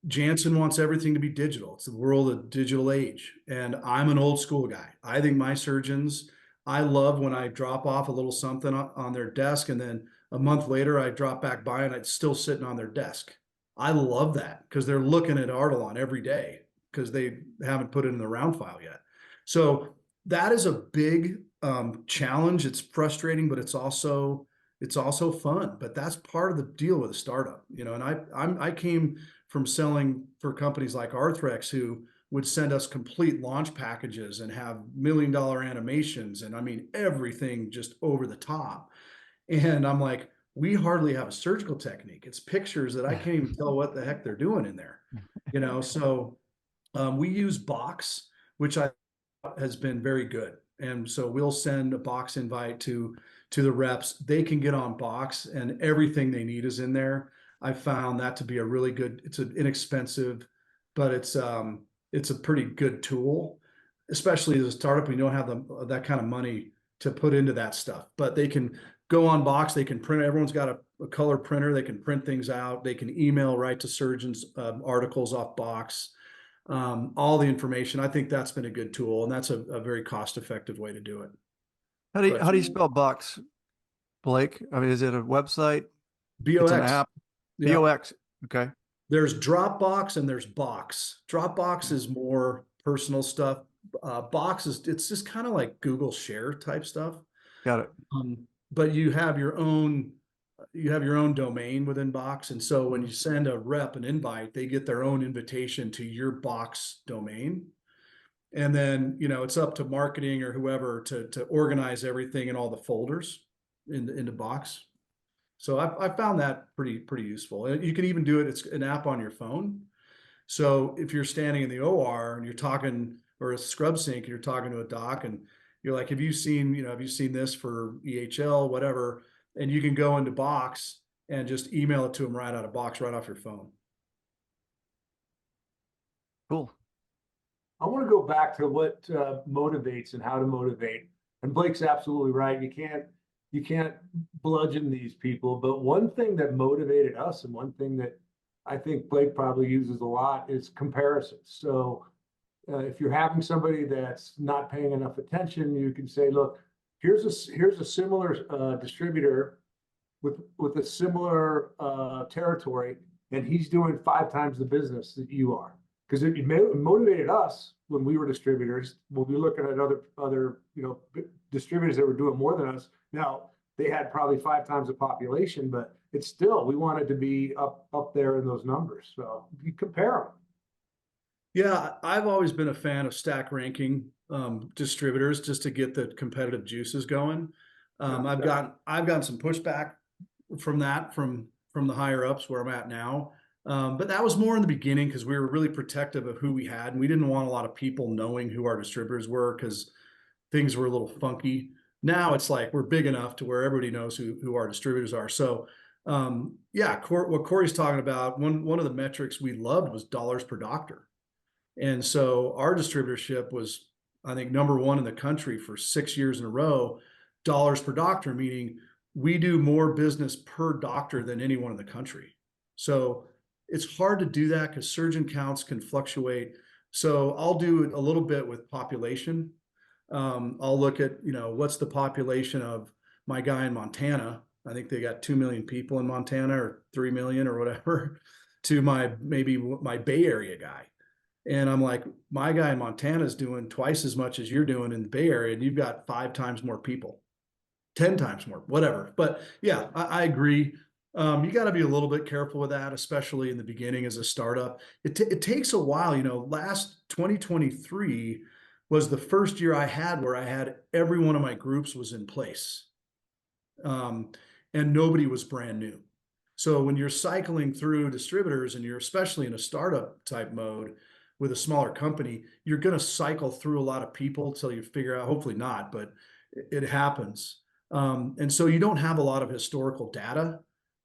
B: Jansen wants everything to be digital. It's the world of digital age. And I'm an old school guy. I think my surgeons, I love when I drop off a little something on their desk, and then a month later I drop back by and it's still sitting on their desk. I love that because they're looking at Artelon every day because they haven't put it in the round file yet. So that is a big challenge. It's frustrating, but it's also fun. But that's part of the deal with a startup, you know. And I came from selling for companies like Arthrex, who would send us complete launch packages and have $1 million animations, and I mean everything just over the top. And I'm like, we hardly have a surgical technique. It's pictures that I can't even tell what the heck they're doing in there, you know. So we use Box, which has been very good. And so we'll send a Box invite to the reps. They can get on Box, and everything they need is in there. I found that to be a really good. It's an inexpensive, but it's a pretty good tool, especially as a startup. We don't have that kind of money to put into that stuff, but they can go on Box. They can print. Everyone's got a color printer. They can print things out. They can email right to surgeons articles off Box. All the information. I think that's been a good tool, and that's a very cost-effective way to do it.
A: How do you spell Box, Blake? I mean, is it a website?
B: BOX.
A: It's an app.
B: Yeah.
A: BOX. Okay.
B: There's Dropbox and there's Box. Dropbox is more personal stuff. Box it's just kind of like Google Share type stuff.
A: Got it.
B: But you have your own domain within Box, and so when you send a rep an invite, they get their own invitation to your Box domain. And then, you know, it's up to marketing or whoever to organize everything in all the folders into Box. So I found that pretty useful. And you can even do it. It's an app on your phone. So if you're standing in the OR and you're talking, or a scrub sink, and you're talking to a doc, and you're like, have you seen this for EHL, whatever? And you can go into Box and just email it to them right out of Box, right off your phone.
A: Cool.
D: I want to go back to what motivates and how to motivate. And Blake's absolutely right. You can't bludgeon these people. But one thing that motivated us, and one thing that I think Blake probably uses a lot, is comparisons. So if you're having somebody that's not paying enough attention, you can say, look, here's a similar distributor with a similar territory, and he's doing 5 times the business that you are. Because it motivated us when we were distributors. When we were looking at other distributors that were doing more than us. Now they had probably 5 times the population, but it's still, we wanted to be up there in those numbers. So you compare them.
B: Yeah, I've always been a fan of stack ranking distributors just to get the competitive juices going. I've gotten some pushback from that from the higher ups where I'm at now. But that was more in the beginning because we were really protective of who we had, and we didn't want a lot of people knowing who our distributors were because things were a little funky. Now it's like we're big enough to where everybody knows who our distributors are. So yeah, what Corey's talking about, one of the metrics we loved was dollars per doctor. And so our distributorship was, I think, #1 in the country for 6 years in a row, dollars per doctor, meaning we do more business per doctor than anyone in the country. So it's hard to do that because surgeon counts can fluctuate. So I'll do a little bit with population. I'll look at, what's the population of my guy in Montana. I think they got 2 million people in Montana, or 3 million or whatever, to my Bay Area guy. And I'm like, my guy in Montana is doing twice as much as you're doing in the Bay Area, and you've got 5 times more people, 10 times more, whatever. But yeah, I agree. You got to be a little bit careful with that, especially in the beginning as a startup. It takes a while. Last 2023 was the first year I had where I had every one of my groups was in place, and nobody was brand new. So when you're cycling through distributors and you're especially in a startup type mode with a smaller company, you're going to cycle through a lot of people till you figure out, hopefully not, but it happens. And so you don't have a lot of historical data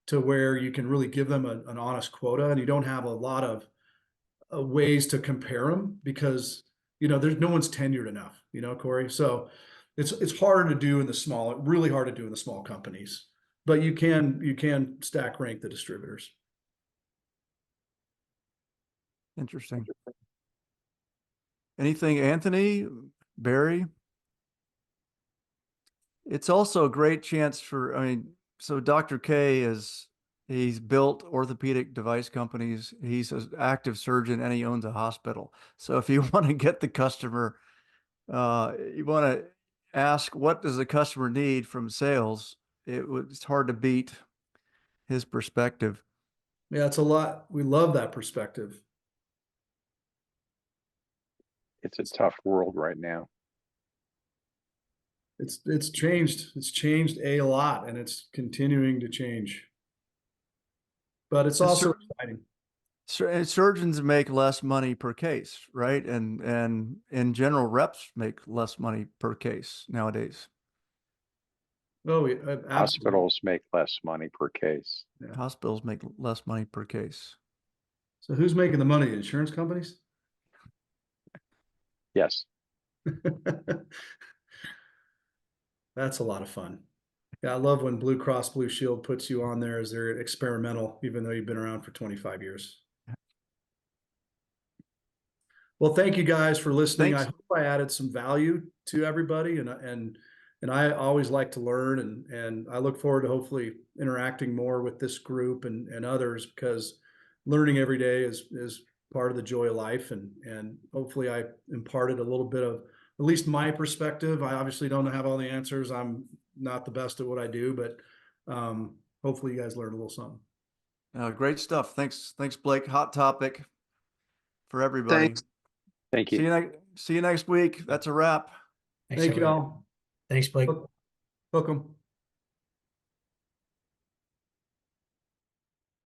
B: to where you can really give them an honest quota, and you don't have a lot of ways to compare them because, there's no one's tenured enough, Corey. So it's harder to do in the really hard to do in the small companies, but you can stack rank the distributors.
A: Interesting. Anything, Anthony, Barry? It's also a great chance so Dr. K he's built orthopedic device companies. He's an active surgeon and he owns a hospital. So if you want to get the customer, you want to ask, what does the customer need from sales? It's hard to beat his perspective.
B: Yeah, it's a lot. We love that perspective.
H: It's a tough world right now.
B: It's changed. It's changed a lot, and it's continuing to change. But it's also exciting.
A: Surgeons make less money per case, right? And in general, reps make less money per case nowadays.
B: Oh, yeah,
H: Hospitals make less money per case.
A: Yeah. Hospitals make less money per case.
B: So who's making the money? Insurance companies?
H: Yes.
B: That's a lot of fun. Yeah, I love when Blue Cross Blue Shield puts you on there as their experimental, even though you've been around for 25 years. Well, thank you guys for listening.
A: Thanks.
B: I hope I added some value to everybody, and I always like to learn, and I look forward to hopefully interacting more with this group and others, because learning every day is part of the joy of life, and hopefully I imparted a little bit of at least my perspective. I obviously don't have all the answers. I'm not the best at what I do, but hopefully you guys learned a little something.
A: Great stuff. Thanks, Blake. Hot topic for everybody.
G: Thanks.
H: Thank
A: See
H: you.
A: you see you next week. That's a wrap.
F: Thanks,
B: Thank you
F: everybody.
B: all.
F: Thanks, Blake.
B: Welcome.